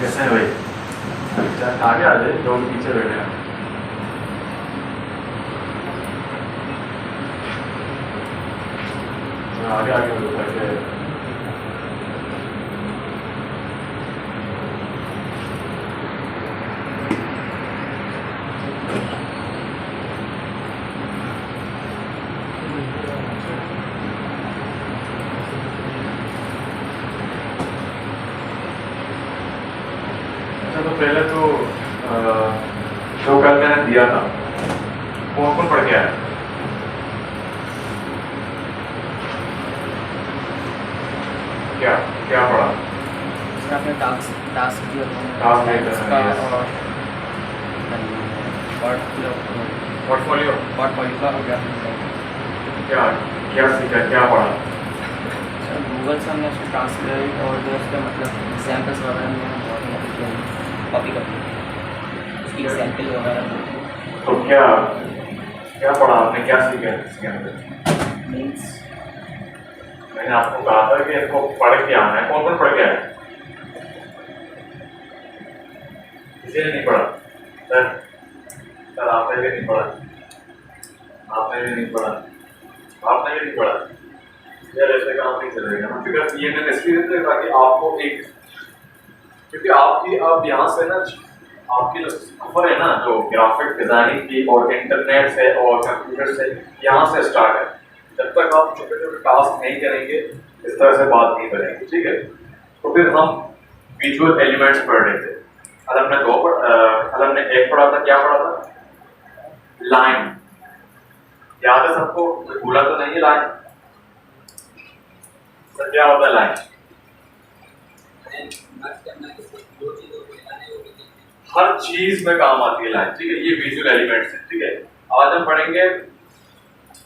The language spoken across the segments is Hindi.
कैसे हैं भाई? अच्छा, आगे आ जाए, लोग पीछे बैठे हैं। आगे आगे बैठे हैं। अच्छा, तो पहले तो जो कल मैंने दिया था कौन कौन पढ़ के आया? क्या क्या पढ़ा? सर आपने टास्क टास्क दिया था टास्क दिया था, उसका yes. और पोर्टफोलियो पोर्टफोलियो का हो गया क्या क्या सीखा, क्या पढ़ा? सर गूगल से हमने उसको ट्रांसलेट और जो उसके मतलब एग्जाम्पल्स वगैरह हमने बहुत मदद किया कॉपी करके उसकी एग्जाम्पल वगैरह तो क्या क्या पढ़ा आपने, क्या सीखा इसके अंदर? मीन्स मैंने आपको कहा था कि इनको पढ़ के आना है। कौन कौन पढ़ के आया? किसी ने नहीं पढ़ा? सर सर आपने भी नहीं पढ़ा, आपने भी नहीं पढ़ा, आपने भी नहीं पढ़ा। यार ऐसे काम नहीं चलेगा ना, बिकॉज ये मैंने इसलिए देता ताकि आपको एक, क्योंकि आपकी अब यहाँ से ना आपकी जो सफर है ना, जो ग्राफिक डिजाइनिंग की और इंटरनेट से और कंप्यूटर से, यहाँ से स्टार्ट है। जब तक आप छोटे छोटे टास्क नहीं करेंगे, इस तरह से बात नहीं करेंगे, ठीक है? तो फिर हम विजुअल एलिमेंट्स पढ़ रहे थे। कल हमने एक पढ़ा था, क्या पढ़ा था? लाइन। याद है सबको? भूला तो नहीं है लाइन? सर क्या होता है लाइन? हर चीज में काम आती है लाइन, ठीक है? ये विजुअल एलिमेंट्स है, ठीक है? आज हम पढ़ेंगे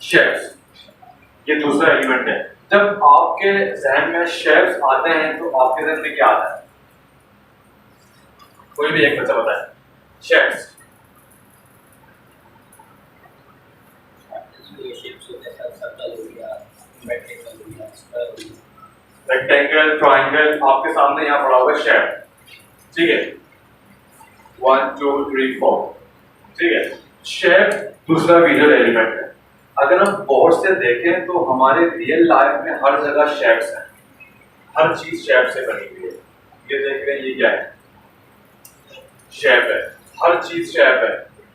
शेप्स। ये दूसरा एलिमेंट है। जब आपके जहन में शेप्स आते हैं तो आपके जहन में क्या आता है? कोई भी एक बच्चा बताए। शेप्स रेक्टेंगल, ट्राइंगल, आपके सामने यहाँ पड़ा हुआ है शेप, ठीक है? 1 2 3 4, ठीक है? शेप दूसरा विजुअल एलिमेंट है। अगर हम गौर से देखें तो हमारे रियल लाइफ में हर जगह शेप्स हैं, हर चीज शेप से बनी हुई है। ये देख रहे हैं, ये क्या है? शेप है। हर चीज शेप है।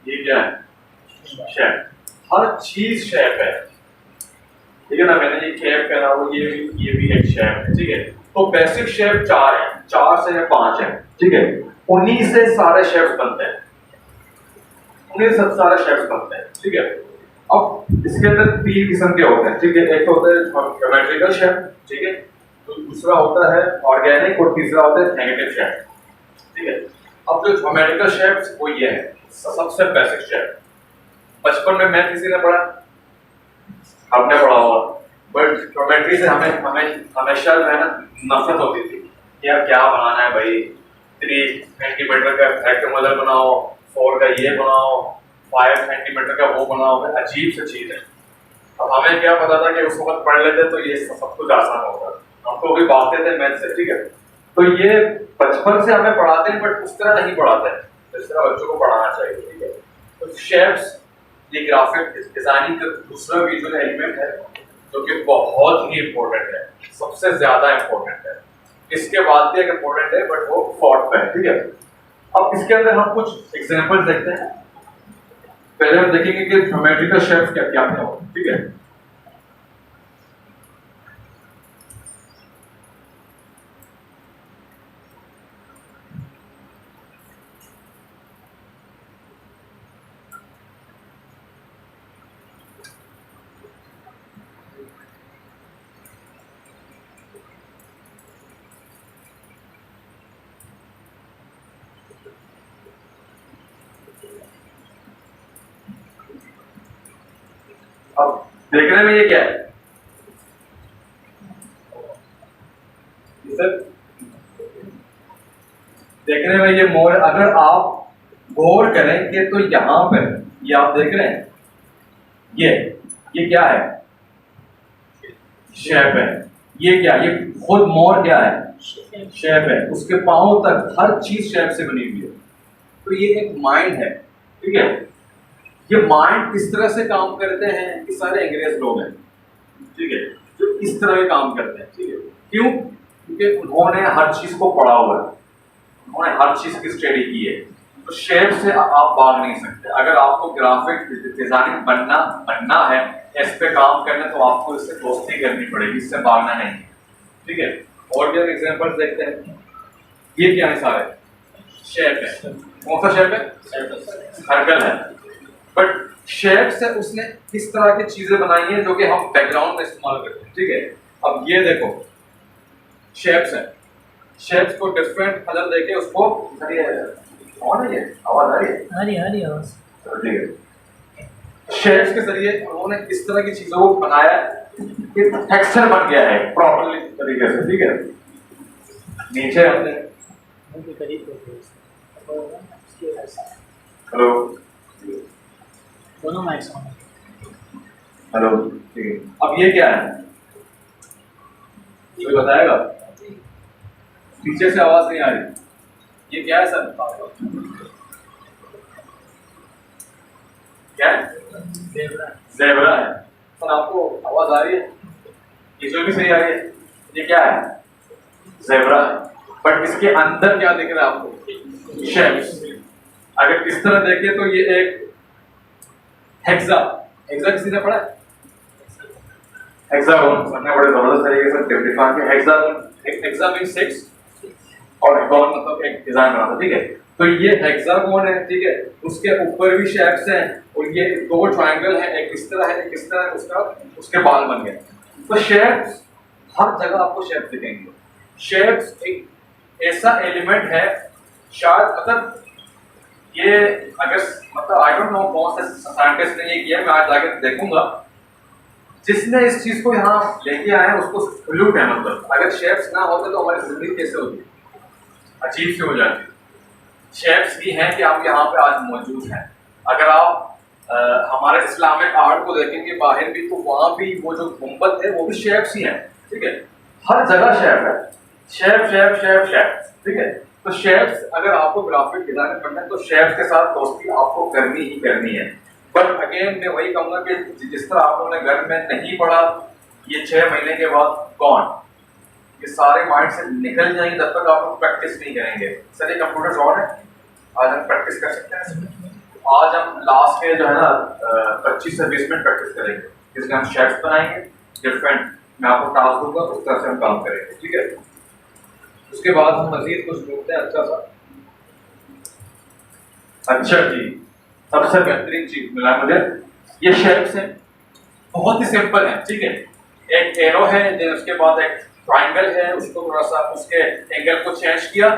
ये क्या है? शेप। हर चीज शेप है, ठीक है ना? मैंने ये कैप पहना हुआ, ये भी एक शेप है, ठीक है? तो बेसिक शेप 4 है, 4 से 5 है, ठीक है? 19 से सारे शेप्स बनते हैं, 19 से सारे शेप्स बनते हैं, ठीक है? अब इसके अंदर 3 किस्म के होते हैं, ठीक है? एक तो होता है ज्योमेट्रिकल शेप, ठीक है? तो दूसरा होता है ऑर्गेनिक और तीसरा होता है नेगेटिव शेप, ठीक है? अब जो ज्योमेट्रिकल शेप्स वो ये है, सबसे बेसिक शेप। बचपन में मैथ किसी ने पढ़ा? आपने पढ़ा होगा, बट ज्योमेट्री से हमें हमेशा जो है ना नफरत होती थी कि यार क्या बनाना है भाई, 3 सेंटीमीटर का रेक्टेंगुलर बनाओ, 4 का ये बनाओ, 5 सेंटीमीटर का वो बनाओ, अजीब सी चीज है। अब हमें क्या पता था कि उस वक्त पढ़ लेते तो ये सब कुछ आसान होगा, हम तो भी भागते थे मैथ से, ठीक है? तो ये बचपन से हमें पढ़ाते हैं, बट उस तरह नहीं पढ़ाते हैं जिस तरह बच्चों को पढ़ाना चाहिए, ठीक है? तो शेप्स ये ग्राफिक डिजाइनिंग का दूसरा विजुअल एलिमेंट है जो कि बहुत ही इंपॉर्टेंट है, सबसे ज्यादा इंपॉर्टेंट है। इसके बाद भी एक इंपॉर्टेंट है, बट वो फोर्थ पे है, ठीक है? अब इसके अंदर हम कुछ एग्जांपल देखते हैं। पहले हम देखेंगे कि ज्योमेट्रिकल शेप्स क्या क्या होते हैं, ठीक है? अब देखने में ये क्या है? देखने में ये मोर, अगर आप गौर करेंगे तो यहाँ पर ये आप देख रहे हैं, ये क्या है? शेप है। ये क्या, ये खुद मोर क्या है, शेप है, उसके पाँव तक हर चीज शेप से बनी हुई है। तो ये एक माइंड है, ठीक है। ये माइंड इस तरह से काम करते हैं कि सारे अंग्रेज लोग हैं, ठीक है, जो इस तरह के काम करते हैं, ठीक है। क्यों? क्योंकि उन्होंने हर चीज को पढ़ा हुआ है, उन्होंने हर चीज की स्टडी की है। तो शेप से आप भाग नहीं सकते। अगर आपको ग्राफिक डिजाइनिंग बनना है, इस पे काम करना, तो आपको इससे दोस्ती करनी पड़ेगी, इससे भागना नहीं, ठीक है। और भी एग्जांपल्स देखते हैं। ये क्या है, सारे शेप है। कौन सा शेप है? सर्कल है। बट शेप से उसने किस तरह की चीजें बनाई हैं जो कि हम बैकग्राउंड में इस्तेमाल करते हैं, ठीक है। अब ये देखो, शेप्स है, शेप्स को डिफरेंट कलर देके उसको, कौन है ये, आवाज आ रही है? आवाज। ठीक है। शेप्स के जरिए उन्होंने इस तरह की चीजों को बनाया कि टेक्सचर बन गया है प्रॉपर्ली तरीके से, ठीक है। नीचे हमने हेलो, दोनों माइक्स ऑन है। हेलो, ठीक है। अब ये क्या है, कोई बताएगा? पीछे से आवाज नहीं आ रही। ये क्या है सर? क्या है? ज़ेब्रा है। सर आपको आवाज आ रही है? ये भी सही आ रही है। ये क्या है? ज़ेब्रा है। बट इसके अंदर क्या दिख रहा है आपको? शेप्स। अगर इस तरह देखें तो ये एक हेक्सा, हेक्सा किसी ने पढ़ा है? हेक्सागोन सबने बड़े जबरदस्त तरीके से डिफाइन किया। हेक्सा मींस 6 और हेक्सागोन मतलब एक डिजाइन बनाता, ठीक है। तो ये हेक्सागोन है, ठीक है। उसके ऊपर भी शेप्स हैं और ये दो ट्रायंगल है, एक इस तरह है, एक इस तरह है, उसके बाल बन गए। तो शेप्स हर जगह आपको शेप दिखेंगे। शेप्स एक ऐसा एलिमेंट है, शायद मतलब ये अगर मतलब आई डोंट नो कौन से साइंटिस्ट ने ये किया, मैं आज जाके देखूंगा। जिसने इस चीज को यहाँ लेके आए हैं उसको सल्यूट है। मतलब अगर शेप्स ना होते तो हमारी जिंदगी कैसे होती, अजीब सी हो जाती। शेप्स भी हैं कि आप यहाँ पे आज मौजूद हैं। अगर आप हमारे इस्लामिक आर्ट को देखेंगे बाहर भी, तो वहाँ भी वो जो गुंबद है वो भी शेप्स ही हैं, ठीक है। हर जगह शेप है, शेप शेप शेप शेप, ठीक है। तो शेप्स, अगर आपको ग्राफिक डिजाइन करना है तो शेप्स के साथ दोस्ती आपको करनी ही करनी है। बट अगेन मैं वही कहूँगा कि जिस तरह आप लोगों ने घर में नहीं पढ़ा, ये 6 महीने के बाद कौन, ये सारे माइंड से निकल जाएंगे जब तक आप लोग प्रैक्टिस नहीं करेंगे। सर ये कंप्यूटर्स और है, आज हम प्रैक्टिस कर सकते हैं। आज हम लास्ट के जो है ना 25 से 20 मिनट प्रैक्टिस करेंगे, जिसमें हम शेप्स बनाएंगे डिफरेंट। मैं आपको टास्क दूंगा, उस तरह से हम काम करेंगे, ठीक है। उसके बाद हम मजीद कुछ ढूंढते हैं अच्छा सा। अच्छा जी, सबसे बेहतरीन चीज मिला मुझे, ये शेप्स हैं, बहुत ही सिंपल है, ठीक है। एक एरो है, देन उसके बाद एक ट्रायंगल है, उसको थोड़ा सा उसके एंगल को चेंज किया,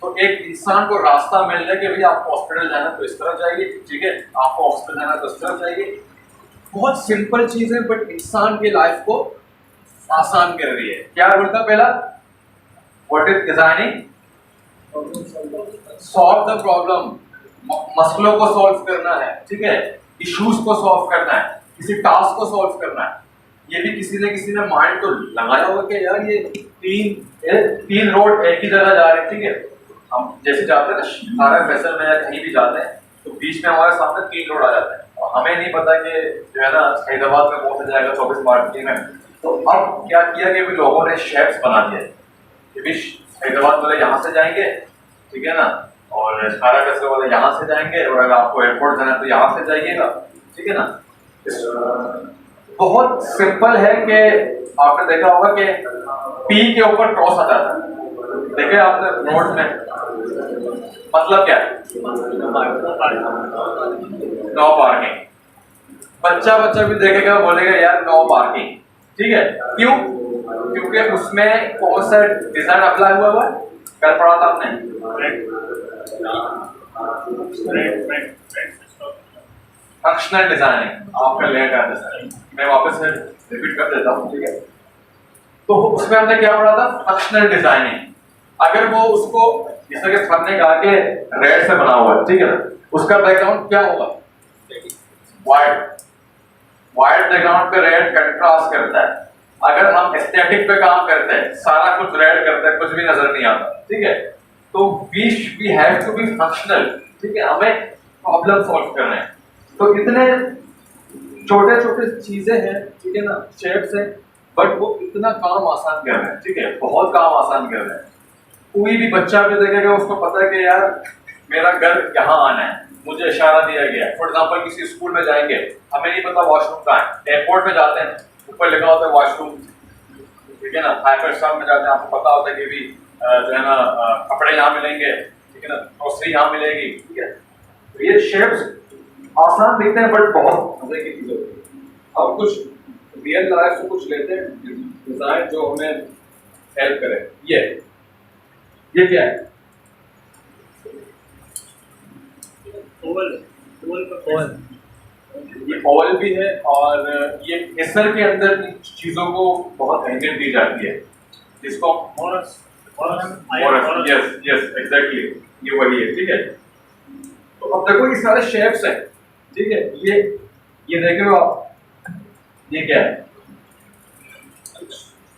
तो एक इंसान को रास्ता मिल जाए कि भाई आपको हॉस्पिटल जाना तो इस तरह जाइए, ठीक है, आपको हॉस्पिटल जाना तो इस तरह जाइए। बहुत सिंपल चीज है बट इंसान की लाइफ को आसान कर रही है। क्या बोलता पहला, what is designing? Solve the problem, मसलों को सॉल्व करना है, ठीक है, इश्यूज को सॉल्व करना है, किसी टास्क को सॉल्व करना है। ये भी किसी ने माइंड तो लगाया होगा कि यार ये तीन रोड एक ही जगह जा रहे हैं, ठीक है। हम जैसे जाते हैं ना सारा फैसल में या कहीं भी जाते हैं तो बीच में हमारे सामने 3 रोड आ जाते हैं और हमें नहीं पता कि जो है ना हैदराबाद में पहुंच जाएगा 24 मार्च में। तो अब क्या किया कि लोगों ने शेप्स बना दिया कि भी हैदराबाद वाले यहाँ से जाएंगे, ठीक है ना, और सारा फैसल वाले यहाँ से जाएंगे, और अगर आपको एयरपोर्ट जाना है तो यहाँ से जाइएगा, ठीक है ना। बहुत सिंपल है कि आपने देखा होगा कि पी के ऊपर क्रॉस आ जाता है, देखे आपने रोड में, मतलब क्या है, नो पार्किंग। बच्चा भी देखेगा बोलेगा यार नो पार्किंग, ठीक है। क्यों? क्योंकि उसमें कौन सा डिजाइन अप्लाई हुआ है, कल पढ़ा था आपने, फंक्शनल डिजाइनिंग। आपका लेट है, मैं वापस से रिपीट कर देता हूँ, ठीक है। तो उसमें हमने क्या पढ़ा था, फंक्शनल डिजाइनिंग। अगर वो उसको जैसे कि सर ने कहा कि रेड से बना हुआ है, ठीक है ना, उसका बैकग्राउंड क्या होगा, व्हाइट। व्हाइट बैकग्राउंड पे रेड कंट्रास्ट करता है, अगर हम एस्थेटिक पे काम करते हैं, सारा कुछ रेड करते हैं, कुछ भी नजर नहीं आता, ठीक है, तो we have to be functional, ठीक है, हमें प्रॉब्लम सॉल्व करना है। तो इतने छोटे छोटे चीजें हैं, ठीक है ना, शेप्स है, बट वो इतना काम आसान कर रहे हैं, ठीक है, बहुत काम आसान कर रहे हैं। कोई भी बच्चा भी देखेगा उसको पता है कि यार मेरा घर यहाँ आना है, मुझे इशारा दिया गया है। फॉर एग्जाम्पल किसी स्कूल में जाएंगे, हमें नहीं पता वॉशरूम कहाँ है, एयरपोर्ट में जाते हैं ऊपर लिखा होता है वॉशरूम, ठीक है ना, हाइपर स्टार में जाते हैं आपको पता होता है कि भी जो है ना कपड़े यहाँ मिलेंगे, ठीक है ना, ग्रोसरी यहाँ मिलेगी, ठीक है। तो ये शेप्स आसान दिखते हैं बट बहुत मजे की चीजें होती है। अब कुछ रियल लाइफ से कुछ लेते हैं डिजाइन जो हमें हेल्प करे। ये क्या है? ये ओवल भी है और ये मिस्र के अंदर की चीजों को बहुत अहमियत दी जाती है, जिसको यस यस एग्जैक्टली ये वही है, ठीक है। तो अब देखो ये सारे शेप्स हैं, ठीक है, ये देख रहे हो आप, ये क्या है?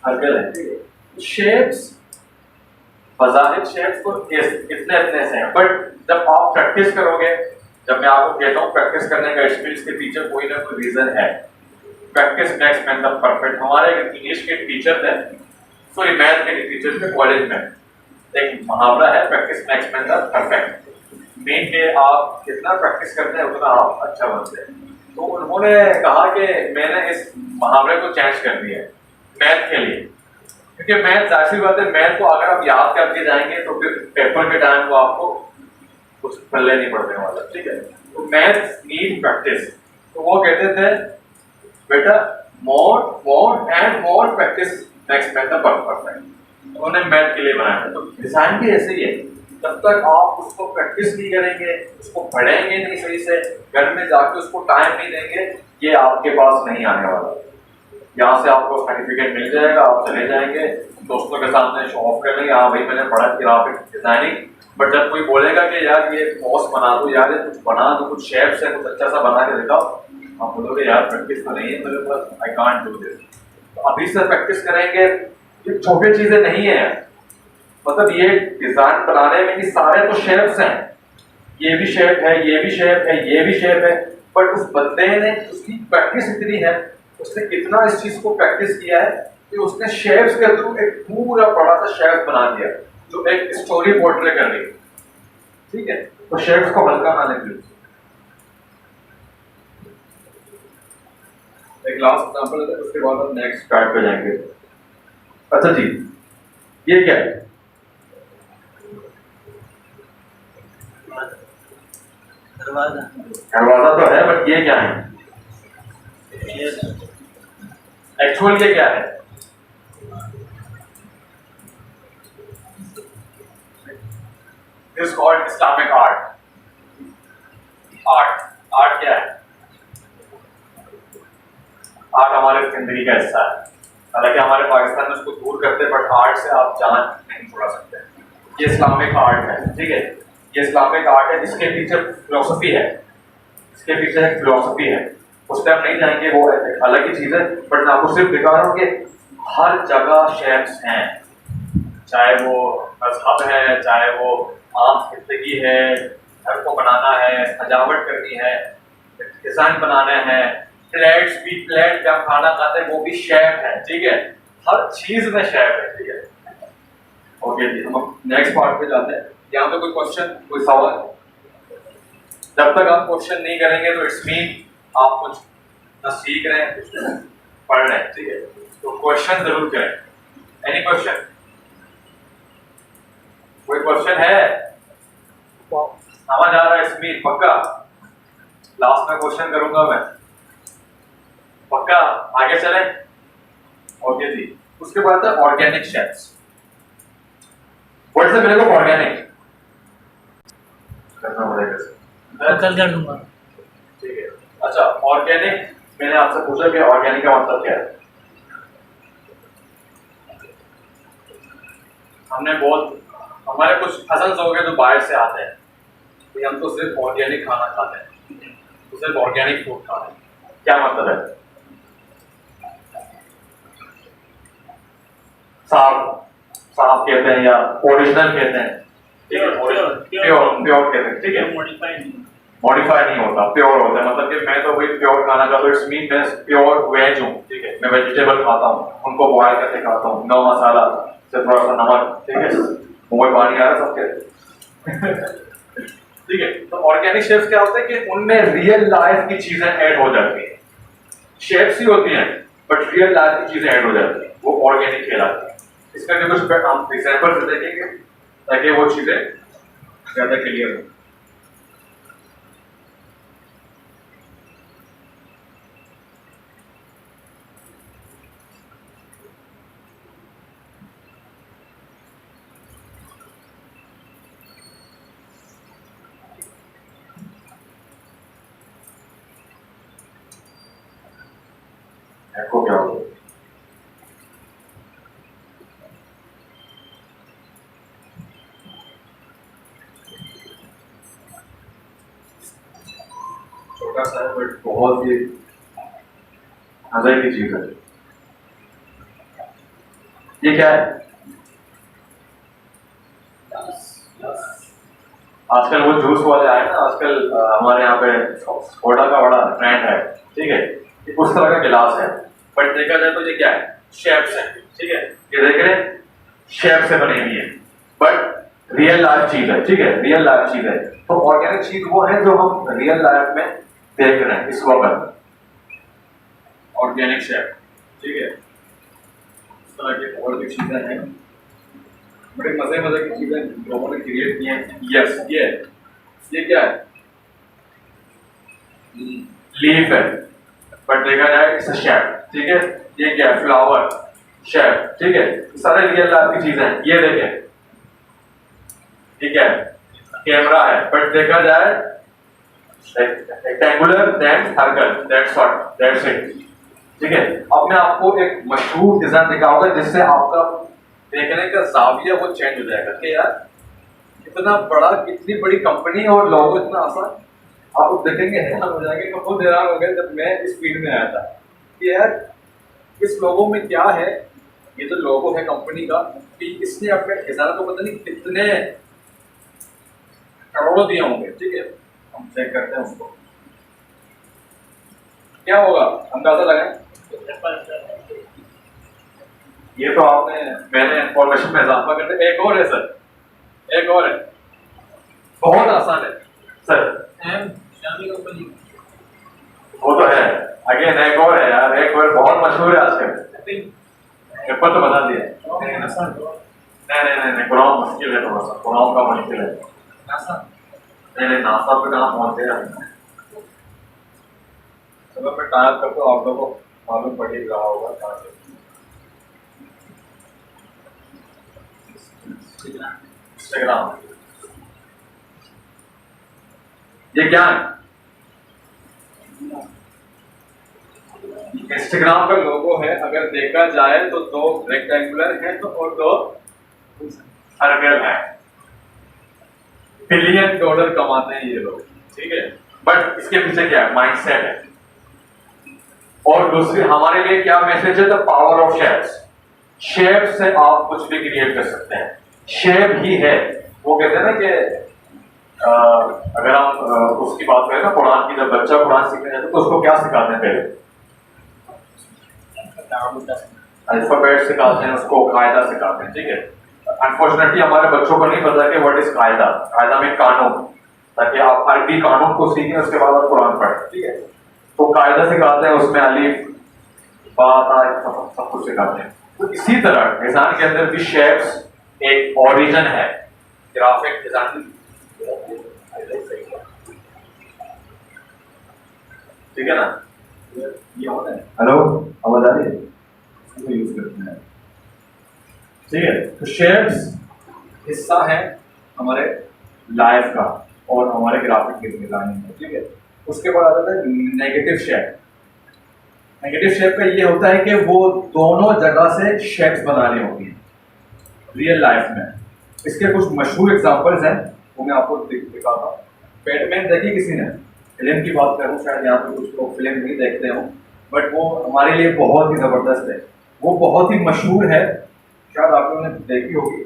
सर्कल है, ठीक है। शेप्स बज़ाहिर शेप्स तो इतने इतने से हैं, बट जब आप प्रैक्टिस करोगे, जब मैं आपको कहता हूँ प्रैक्टिस करने का एक्सपीरियंस के पीछे कोई ना कोई रीजन है। Practice makes man the perfect. हमारे एक इंग्लिश के टीचर थे, सॉरी मैथ के टीचर थे कॉलेज में, एक मुहावरा है practice makes man the perfect. Mean के आप जितना प्रैक्टिस करते हैं उतना आप अच्छा बनते हैं। तो उन्होंने कहा कि मैंने इस मुहावरे को चेंज कर दिया मैथ के लिए, क्योंकि मैथ जाहिर सी बात है, मैथ को अगर आप याद करके जाएंगे तो फिर पेपर के टाइम को आपको कुछ पल्ले नहीं पड़ने वाला, ठीक है। तो मैथ नीड प्रैक्टिस। तो वो कहते थे बेटा more and more practice makes man the perfect. उन्होंने मैथ के लिए बनाया था। तो डिजाइन भी ऐसे ही है, जब तक आप उसको प्रैक्टिस नहीं करेंगे, उसको पढ़ेंगे नहीं सही से, घर में जाके उसको टाइम नहीं देंगे, ये आपके पास नहीं आने वाला। यहाँ से आपको सर्टिफिकेट मिल जाएगा, आप चले जाएंगे दोस्तों के सामने शो ऑफ कर लेंगे, हाँ भाई मैंने पढ़ा ग्राफिक डिजाइनिंग। बट जब कोई बोलेगा कि यार ये पॉस बना दो, यार ये कुछ बना दो, कुछ शेप्स है, कुछ अच्छा सा बना के दिखाओ, आप बोलोगे यार प्रैक्टिस तो नहीं है मेरे पास, आई कांट डू दिस। तो अभी से प्रैक्टिस करेंगे। ये छोटी चीजें नहीं है, मतलब ये डिजाइन बनाने में कि सारे तो शेप्स हैं, ये भी शेप है, ये भी शेप है, ये भी शेप है, बट उस बंदे ने उसकी प्रैक्टिस इतनी है, उसने कितना इस चीज को प्रैक्टिस किया है कि उसने शेप्स के थ्रू एक पूरा बड़ा सा शेप बना दिया जो एक स्टोरी पोर्ट्रे कर रही है, ठीक है। तो शेप्स को हल्का ना लेंगे। एक लास्ट एग्जांपल है, उसके बाद हम नेक्स्ट पार्ट पे जाएंगे। अच्छा जी, ये क्या है? दरवाजा तो है, बट ये क्या है? एक्चुअल ये क्या है? This is called Islamic art. Art क्या है? आर्ट हमारे जिंदगी का हिस्सा है। हालांकि हमारे पाकिस्तान में उसको दूर करते हैं, बट आर्ट से आप जान नहीं छुड़ा सकते। ये इस्लामिक आर्ट है, ठीक है, ये इस्लामिक आर्ट है, इसके पीछे फिलोसफी है, इसके पीछे एक फिलोसफी है, उस टाइम नहीं जाएंगे, वो अलग ही चीज है। बट मैं आपको सिर्फ दिखा रहा हूँ कि हर जगह शेप्स हैं, चाहे वो मजहब है, चाहे वो आम जिंदगी है, घर को बनाना है, सजावट करनी है, डिजाइन बनाना है, प्लेट्स भी, प्लेट जब खाना खाते हैं वो भी शेप है, ठीक है, हर चीज में शेप है, ठीक है। ओके जी, हम नेक्स्ट पार्ट पे जाते हैं। यहाँ पे कोई क्वेश्चन, कोई सवाल? जब तक आप क्वेश्चन नहीं करेंगे तो इट्स मीन आप कुछ ना सीख रहे हैं, कुछ पढ़ रहे हैं, ठीक है। तो क्वेश्चन जरूर करें। Any question? कोई क्वेश्चन है? समझ आ रहा है इसमें पक्का? लास्ट में क्वेश्चन करूंगा मैं, पक्का? आगे चले? ओके जी। उसके बाद है organic shapes. What's the meaning of organic? करना पड़ेगा, मैं कल कर दूंगा, ठीक है। अच्छा, ऑर्गेनिक, मैंने आपसे पूछा कि ऑर्गेनिक का मतलब क्या है। हमने बहुत, हमारे कुछ कजन्स हो गए जो बाहर से आते हैं, तो हम तो सिर्फ ऑर्गेनिक खाना खाते हैं, तो सिर्फ ऑर्गेनिक फूड खाते हैं। क्या मतलब है? साफ साफ कहते हैं या ओरिजिनल कहते हैं, ठीक है, प्योर प्योर कहते हैं, ठीक है, मॉडिफाई नहीं होता, प्योर होता है। मतलब कि मैं तो वही प्योर खाना चाहता हूँ, इट्स मीन मैं प्योर वेज हूँ, ठीक है, मैं वेजिटेबल खाता हूँ, उनको बॉयल करके खाता हूँ, नो मसाला से थोड़ा सा नमक, ठीक है, मुंह में पानी आ रहा है सबके ठीक है। तो ऑर्गेनिक शेफ्स क्या होता है कि उनमें रियल लाइफ की चीजें ऐड हो जाती हैं, शेप्स ही होती हैं बट रियल लाइफ की चीजें ऐड हो जाती हैं, वो ऑर्गेनिक कहलाती है। इसका जो कुछ हम एग्जांपल से देखेंगे ताकि वो चीजें ज्यादा क्लियर हो। देखो क्या होगा, छोटा सा है बट बहुत ही मजे की चीज है। ये क्या है? आजकल वो जूस वाले आए ना, आजकल हमारे यहाँ पे सोडा का बड़ा ट्रेंड है, ठीक है, ये उस तरह का गिलास है बट देखा जाए तो ये क्या है, शेप्स है, ठीक है, ये देख रहे हैं शेप से बनी हुई है बट रियल लाइफ चीज है, ठीक है, रियल लाइफ चीज है। तो ऑर्गेनिक चीज वो है जो हम रियल लाइफ में देख रहे हैं इस वक्त, ऑर्गेनिक शेप, ठीक है। इस तरह की और भी चीजें हैं, बड़े मजे मजे की चीजें लोगों ने क्रिएट की हैं। यस, ये क्या है? लीफ है बट देखा जाए इट्स शेप, ठीक है। ये क्या है? फ्लावर, शेप, ठीक है, सारे रियल लाइफ की चीजें हैं। ये देखें, ठीक है, कैमरा है बट देखा जाए rectangular than circle, that's what, that's it, ठीक है। अब मैं आपको एक मशहूर डिजाइन दिखाऊंगा जिससे आपका देखने का जाविया वो चेंज हो जाएगा कि यार इतना बड़ा, इतनी बड़ी कंपनी और लोगो इतना आसान। आप देखेंगे हैरान हो जाएंगे, मैं खुद हैरान हो गया जब मैं इस फील्ड में आया था कि यार इस लोगो में क्या है। ये तो लोगो है कंपनी का कि इसने अपने खजाना को पता नहीं कितने करोड़ों दिए होंगे, ठीक है। हम चेक करते हैं उसको, क्या होगा अंदाजा लगाएं। ये तो आपने, मैंने इंफॉर्मेशन में इजाफा कर दिया। एक और है सर, एक और है, बहुत आसान है सर, वो तो है। अगेन एक और है यार, एक और बहुत मशहूर है आजकल, पेपर तो बता दिया। नहीं, कुरान मुश्किल है, थोड़ा सा कुरान का मुश्किल है। नहीं, नासा पे कहाँ पहुंचे हैं। चलो मैं टाइप करता हूँ, आप लोगों को मालूम पड़ ही रहा होगा कहाँ से। इंस्टाग्राम, ये क्या है? इंस्टाग्राम का लोगो है। अगर देखा जाए तो दो रेक्टेंगुलर है तो और दो सर्कल है। बिलियन डॉलर कमाते हैं ये लोग, ठीक है, बट इसके पीछे क्या है? माइंडसेट है। और दूसरी हमारे लिए क्या मैसेज है? The power of shapes. Shape से आप कुछ भी क्रिएट कर सकते हैं, शेप ही है। वो कहते हैं ना कि अगर आप उसकी बात करें ना, कुरान की, जब बच्चा कुरान सीखने जाता है तो उसको क्या सिखाते हैं? पहले अल्फाबेट सिखाते हैं, उसको कायदा सिखाते हैं, ठीक है। अनफॉर्चुनेटली हमारे बच्चों को नहीं पता कि व्हाट इज कायदा। कायदा में कानून, ताकि आप अरबी कानून को सीखें उसके बाद आप कुरान पढ़ें, ठीक है। तो कायदा सिखाते हैं, उसमें अलीफ बात सब कुछ सिखाते हैं। तो इसी तरह डिजाइन के अंदर भी शेप्स एक ओरिजिन है। ग्राफिक डिजाइन, ठीक है ना? ये होता है। हेलो, आवाज आ रही है? इसको यूज करते हैं, ठीक है। तो शेप्स हिस्सा है हमारे लाइफ का और हमारे ग्राफिक डिजाइनिंग का, ठीक है। उसके बाद आता है नेगेटिव शेप। नेगेटिव शेप का ये होता है कि वो दोनों जगह से शेप्स बनानी होती हैं रियल लाइफ में। इसके कुछ मशहूर एग्जांपल्स हैं, वो मैं आपको दिखाता हूँ। बैटमैन देखी किसी ने? फिल्म की बात करूँ, शायद यहाँ पे कुछ लोग फिल्म नहीं देखते हो, बट वो हमारे लिए बहुत ही जबरदस्त है। वो बहुत ही मशहूर है शायद आप लोगों ने देखी होगी।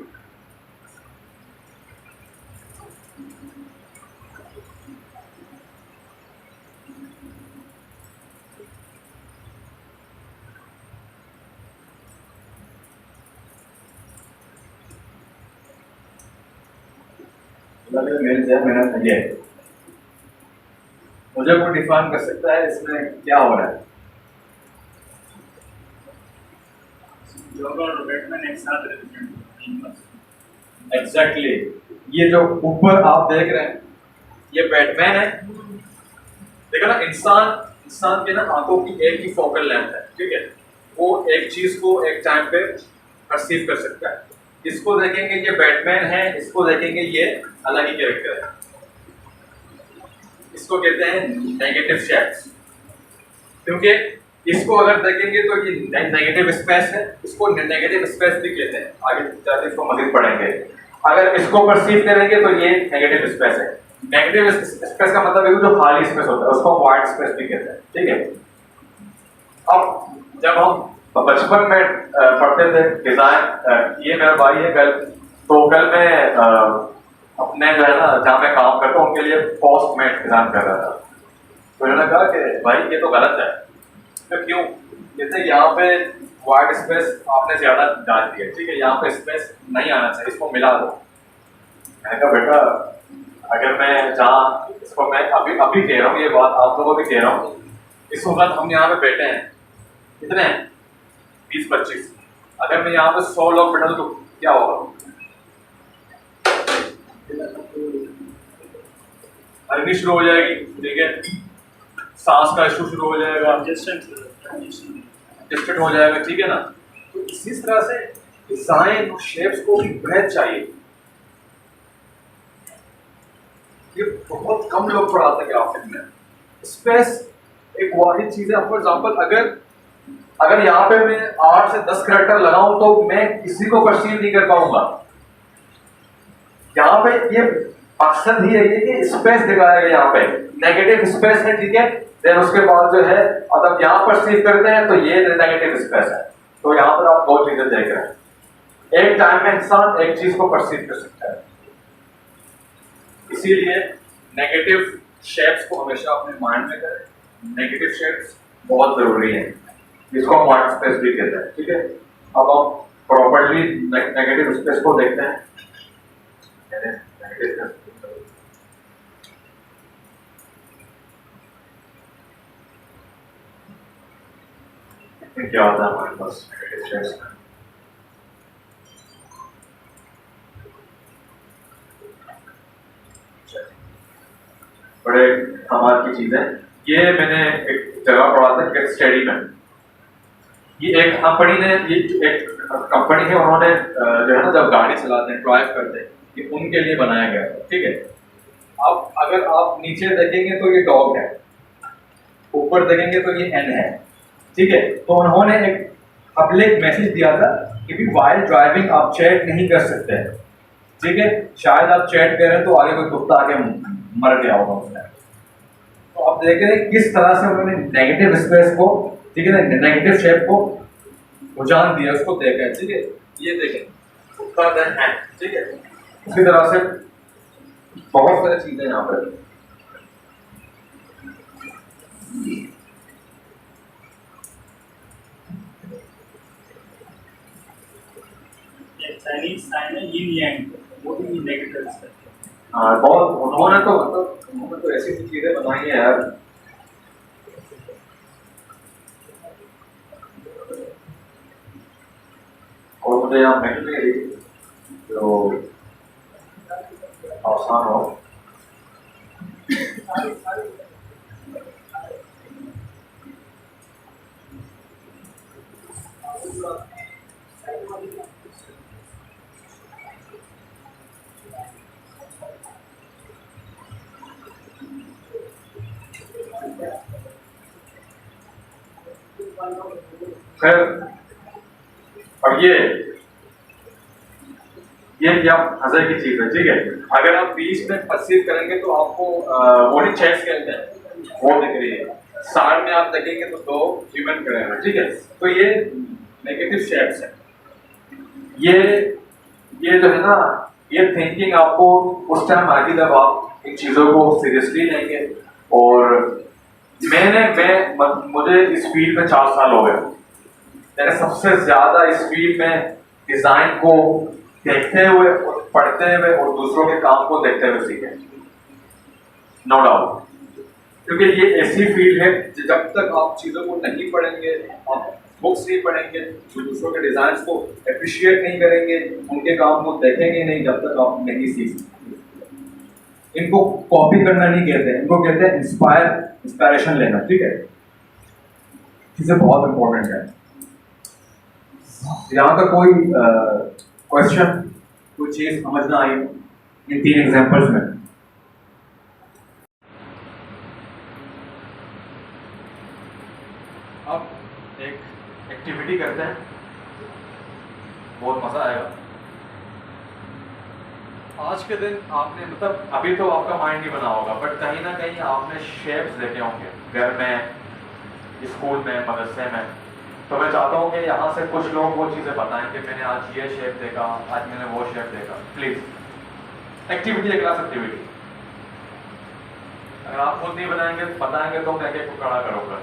मेरे जहन में ना ये मुझे कोई डिफाइन कर सकता है इसमें क्या हो रहा है? एग्जैक्टली ये जो ऊपर आप देख रहे हैं ये बैटमैन है। देखो ना, इंसान के ना आंखों की एक ही फोकल लेंथ है, ठीक है। वो एक चीज को एक टाइम पे परसीव कर सकता है। इसको देखेंगे ये बैटमैन है, इसको देखेंगे ये अलग ही कैरेक्टर है। इसको कहते हैं नेगेटिव शेड्स, क्योंकि इसको अगर देखेंगे तो ये नेगेटिव स्पेस है, इसको नेगेटिव स्पेस भी कहते हैं। आगे जाके इसको मजीद पढ़ेंगे। अगर इसको परसीव करेंगे तो ये नेगेटिव स्पेस है। नेगेटिव स्पेस का मतलब है जो खाली स्पेस होता है उसको वाइट स्पेस भी कहते हैं, ठीक है। अब जब हम बचपन में पढ़ते थे डिजाइन, ये मेरा भाई है कल, तो कल मैं अपने जो है ना जहाँ मैं काम करता हूँ उनके लिए पोस्ट में डिजाइन कर रहा था। तो उन्होंने कहा कि भाई ये तो गलत है। तो क्यों? जैसे यहाँ पे वाइट स्पेस आपने ज्यादा डाल दिया, ठीक है, यहाँ पे स्पेस नहीं आना चाहिए, इसको मिला दो। मैंने कहा बेटा अगर मैं जहाँ इसको मैं अभी कह रहा हूँ, ये बात आप लोगों को भी कह रहा हूँ, इस वक्त हम यहाँ पे बैठे हैं, कितने हैं? 20-25। अगर मैं यहाँ पे 100 लोग बैठा तो क्या होगा? हरनी शुरू हो जाएगी, ठीक है, सांस का इशू शुरू हो जाएगा, डिस्टर्ब हो जाएगा, ठीक है ना। तो इसी तरह से डिजाइन और शेप्स को भी ब्रेथ चाहिए। ये बहुत कम लोग पढ़ाते हैं ग्राफिक में। स्पेस एक वाहिद चीज है। फॉर एग्जाम्पल अगर यहाँ पे मैं 8 से 10 कैरेक्टर लगाऊं तो मैं किसी को परसीव नहीं कर पाऊंगा। यहाँ पे ये मकसद ही है कि स्पेस दिखाया गया, यहाँ पे नेगेटिव स्पेस है, ठीक है। देन उसके बाद जो है मतलब यहाँ परसीव करते हैं तो ये नेगेटिव स्पेस है। तो यहाँ पर आप दो चीजें देख रहे हैं, एक टाइम में इंसान एक चीज को परसीव कर सकता है। इसीलिए नेगेटिव शेप्स को हमेशा अपने माइंड में करें। नेगेटिव शेप्स बहुत जरूरी है, जिसको हम वाइट स्पेस भी कहते हैं, ठीक है। अब हम प्रॉपर्ली नेगेटिव स्पेस को देखते हैं। क्या होता है हमारे पास नेगेटिव शेप्स में? बड़े कमाल की चीज है। ये मैंने एक जगह पढ़ा था केस स्टडी में। ये एक कंपनी ने, ये एक कंपनी है, उन्होंने जो है ना जब गाड़ी चलाते हैं, ड्राइव करते हैं, ये उनके लिए बनाया गया है, ठीक है। अब अगर आप नीचे देखेंगे तो ये डॉग है, ऊपर देखेंगे तो ये एन है, ठीक है। तो उन्होंने एक पब्लिक मैसेज दिया था कि भी वाइल ड्राइविंग आप चैट नहीं कर सकते हैं, ठीक है। शायद आप चैट कर रहे हैं तो आगे कोई कुत्ता आके मर गया होगा उसने। तो आप देख रहे हैं किस तरह से उन्होंने नेगेटिव स्पेस को, ठीक है, नेगेटिव शेप को रुझान दिया, उसको देखा है, ठीक है। ये देखें कुत्ता है, ठीक है। इसी तरह से बहुत सारी चीजें यहाँ पर। चाइनीज साइन है यिन यांग, वो भी नेगेटिव है। हाँ बहुत, उन्होंने तो ऐसी चीजें बनाई है यार। और मुझे यहाँ मिल नहीं रही जो आसान हो। खैर, और ये क्या मजे की चीज है, ठीक है। अगर आप बीच में परसीव करेंगे तो आपको वो नहीं चेक्स कहते हैं, वो दिख रही है। साइड में आप देखेंगे तो दो ह्यूमन खड़े हैं, ठीक है। तो ये नेगेटिव शेप्स है। ये जो है ना, ये थिंकिंग आपको उस टाइम आएगी जब आप इन चीज़ों को सीरियसली लेंगे। और मुझे इस फील्ड में 4 साल हो गए। मैंने सबसे ज्यादा इस फील्ड में डिजाइन को देखते हुए और पढ़ते हुए और दूसरों के काम को देखते हुए सीखे, नो डाउट। क्योंकि ये ऐसी फील्ड है जब तक आप चीज़ों को नहीं पढ़ेंगे, आप बुक्स नहीं पढ़ेंगे, दूसरों के डिज़ाइंस को अप्रिशिएट नहीं करेंगे, उनके काम को देखेंगे नहीं, जब तक आप नहीं सीख सकते। इनको कॉपी करना नहीं कहते, इनको कहते हैं इंस्पायरेशन लेना। ठीक है, चीज़ें बहुत इंपॉर्टेंट है। यहाँ तक कोई क्वेश्चन, कोई चीज़ समझ ना आई इन 3 एग्जाम्पल्स में? अब एक एक्टिविटी करते हैं, बहुत मज़ा आएगा। आज के दिन आपने मतलब अभी तो आपका माइंड नहीं बना होगा, बट कहीं ना कहीं आपने शेप्स देखे होंगे घर में, स्कूल में, मदरसे में। तो मैं चाहता हूँ कि यहाँ से कुछ लोग वो चीज़ें बताएं कि मैंने आज ये शेप देखा, आज मैंने वो शेप देखा। प्लीज़, एक्टिविटी है, क्लास एक्टिविटी। अगर आप खुद नहीं बताएंगे तो मैं को खड़ा करूँगा,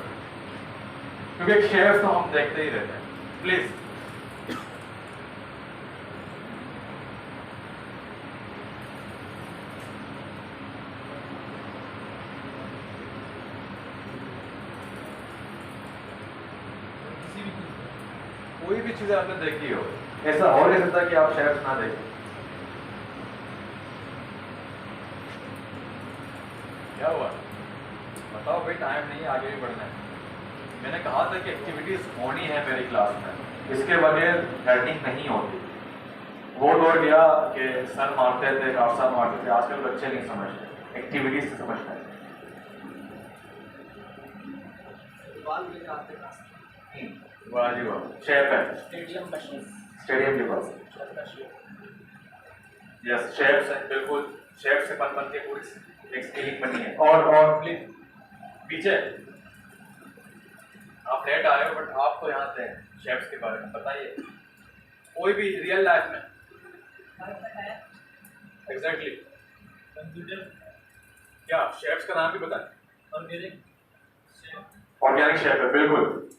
क्योंकि शेप्स तो हम देखते ही रहते हैं। प्लीज़, कोई भी चीज़ आपने देखी हो, ऐसा हो नहीं सकता कि आप शेप्स ना देखें। क्या हुआ? बताओ भाई, टाइम नहीं है, आगे भी बढ़ना है। मैंने कहा था कि एक्टिविटीज होनी है मेरी क्लास में, इसके बगैर लर्निंग नहीं होती। वो दौर गया कि सर मारते थे, काफसा मारते थे, आजकल बच्चे नहीं समझते, एक्टिविटीज से समझते हैं। वाह जी वाह, शेप है स्टेडियम मशीन, स्टेडियम के पास। यस, शेप्स है, बिल्कुल शेप से बन के पूरी एक स्केलिंग बनी है। और प्लीज पीछे, आप लेट आए हो, बट आपको यहाँ से शेप्स के बारे में बताइए, कोई भी रियल लाइफ में। एग्जैक्टली, कंप्यूटर क्या शेप्स का नाम भी बताएं। ऑर्गेनिक ऑर्गेनिक शेप है, बिल्कुल।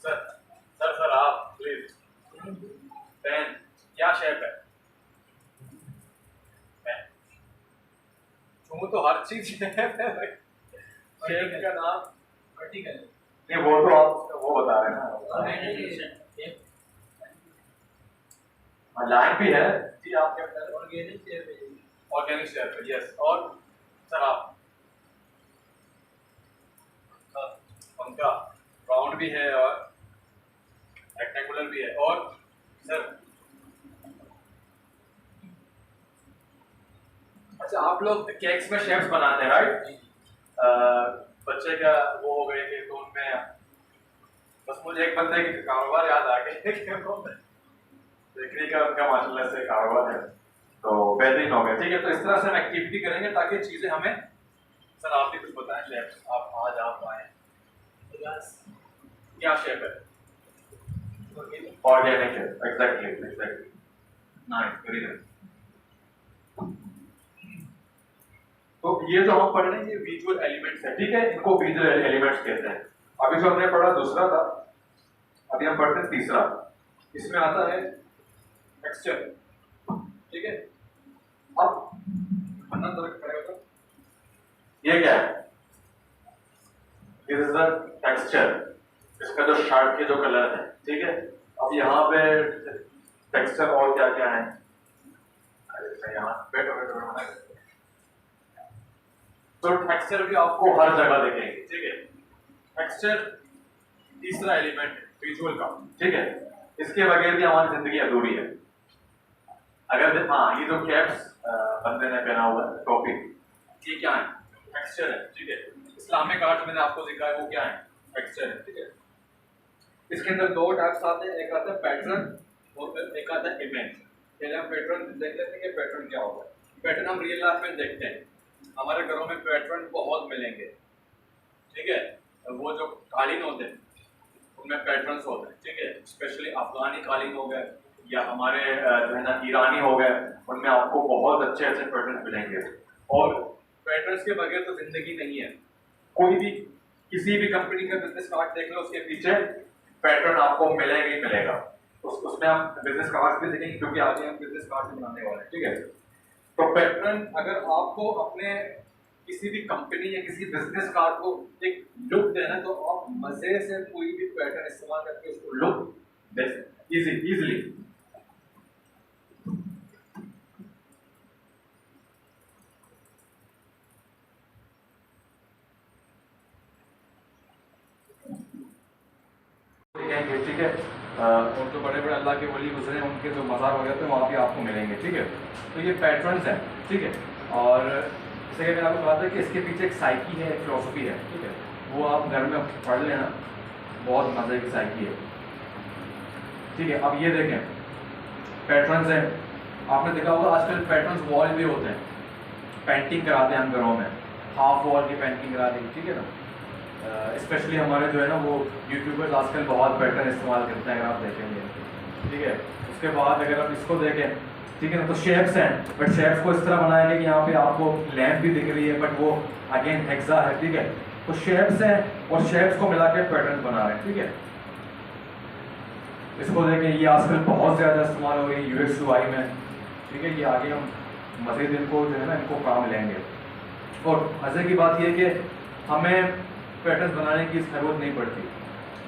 सर सर सर आप प्लीज, पेन, क्या शेप है? पेन, तुम तो हर चीज शेप है भाई। शेप का नाम वर्टिकल नहीं, वो तो आप वो बता रहे हैं ना, लाइन भी है जी आपके अंदर। ऑर्गेनिक शेप है। ऑर्गेनिक शेप है, यस। और सर आप, पंखा राउंड भी है और रेक्टेंगुलर भी है। और सर, अच्छा आप लोग केक्स में शेप्स बनाते हैं राइट? बच्चे का वो हो गए कि तो उनमें बस मुझे एक बंदे के कारोबार याद आ गए, बेकरी का उनका माशाल्लाह से कारोबार है, तो बेहतरीन हो गया। ठीक है, तो इस तरह से हम एक्टिविटी करेंगे ताकि चीज़ें हमें, सर आप भी कुछ बताएं शेप्स, आप आज आप आए, क्या शेप है? ऑर्गेनिक है, exactly exactly, nice, very nice. तो ये जो हम पढ़ रहे हैं ये विजुअल एलिमेंट्स है, ठीक है, इनको विजुअल एलिमेंट्स कहते हैं। अभी जो हमने पढ़ा दूसरा था, अभी हम पढ़ते हैं तीसरा। इसमें आता है टेक्सचर, ठीक है। अब अन्ना तरह खड़े होगा, ये क्या है? दिस इज द टेक्सचर, इसका जो शर्ट के जो कलर है, ठीक है। अब यहाँ पे टेक्सचर और क्या क्या है? अरे यहाँ बैठो बैठो बैठो। तो टेक्सचर भी आपको हर जगह देखेंगे, ठीक है। टेक्सचर तीसरा एलिमेंट विजुअल का, ठीक है। इसके बगैर भी हमारी जिंदगी अधूरी है। अगर हाँ, ये जो कैप्स बंदे ने पहना हुआ है, टोपी, ये क्या है? टेक्सचर है, ठीक है। इस्लामिक आर्ट मैंने आपको दिखाया, वो क्या है? टेक्सचर है, ठीक है। इसके अंदर दो टाइप्स आते हैं, एक आता है पैटर्न और फिर एक आता है इमेज। पहले हम पैटर्न देख लेते हैं कि पैटर्न क्या होगा। पैटर्न हम रियल लाइफ में देखते हैं, हमारे घरों में पैटर्न बहुत मिलेंगे, ठीक है। वो जो कालीन होते हैं उनमें पैटर्न्स होते हैं, ठीक है। स्पेशली अफगानी कालीन हो गए, या हमारे जो है ना ईरानी हो गए, उनमें आपको बहुत अच्छे अच्छे पैटर्न मिलेंगे। और पैटर्न्स के बगैर तो जिंदगी नहीं है। कोई भी किसी भी कंपनी का बिजनेस कार्ड देख लो, उसके पीछे पैटर्न आपको मिलेगा ही मिलेगा। उसमें आप बिजनेस कार्ड भी देखेंगे, क्योंकि आगे हम बिजनेस कार्ड भी बनाने वाले हैं, ठीक है। तो पैटर्न अगर आपको अपने किसी भी कंपनी या किसी बिजनेस कार्ड को एक लुक देना, तो आप मजे से कोई भी पैटर्न इस्तेमाल करके उसको लुक दे सकते हैं इजीली। ठीक है। और जो बड़े बड़े अल्लाह के वली गुजरे हैं, उनके जो मज़ार वगैरह थे वहाँ भी आपको मिलेंगे, ठीक है। तो ये पैटर्न्स हैं, ठीक है। और जैसे कि मैंने आपको कहा था कि इसके पीछे एक साइकी है, एक फिलोसफी है, ठीक है। वो आप घर में पढ़ लेना, बहुत मज़े की साइकी है, ठीक है। अब ये देखें पैटर्न्स हैं, आपने देखा होगा आजकल पैटर्न्स वॉल भी होते हैं, पेंटिंग कराते हैं हम घरों में, हाफ वॉल की पेंटिंग करा देंगे, ठीक है ना। स्पेशली हमारे जो है ना वो यूट्यूबर्स आजकल बहुत पैटर्न इस्तेमाल करते हैं, अगर आप देखेंगे, ठीक है। उसके बाद अगर आप इसको देखें, ठीक है ना, तो शेप्स हैं, बट शेप्स को इस तरह बनाया गया कि यहाँ पे आपको लैंप भी दिख रही है, बट वो अगेन हेक्सा है, ठीक है। तो शेप्स हैं और शेप्स को मिला के पैटर्न बना रहे हैं, ठीक है। इसको देखें, ये आजकल बहुत ज़्यादा इस्तेमाल हो रही है UX UI में, ठीक है। ये आगे हम मज़ीद इनको जो है ना इनको काम लेंगे। और मज़े की बात ये कि हमें पैटर्न्स बनाने की ज़रूरत नहीं पड़ती,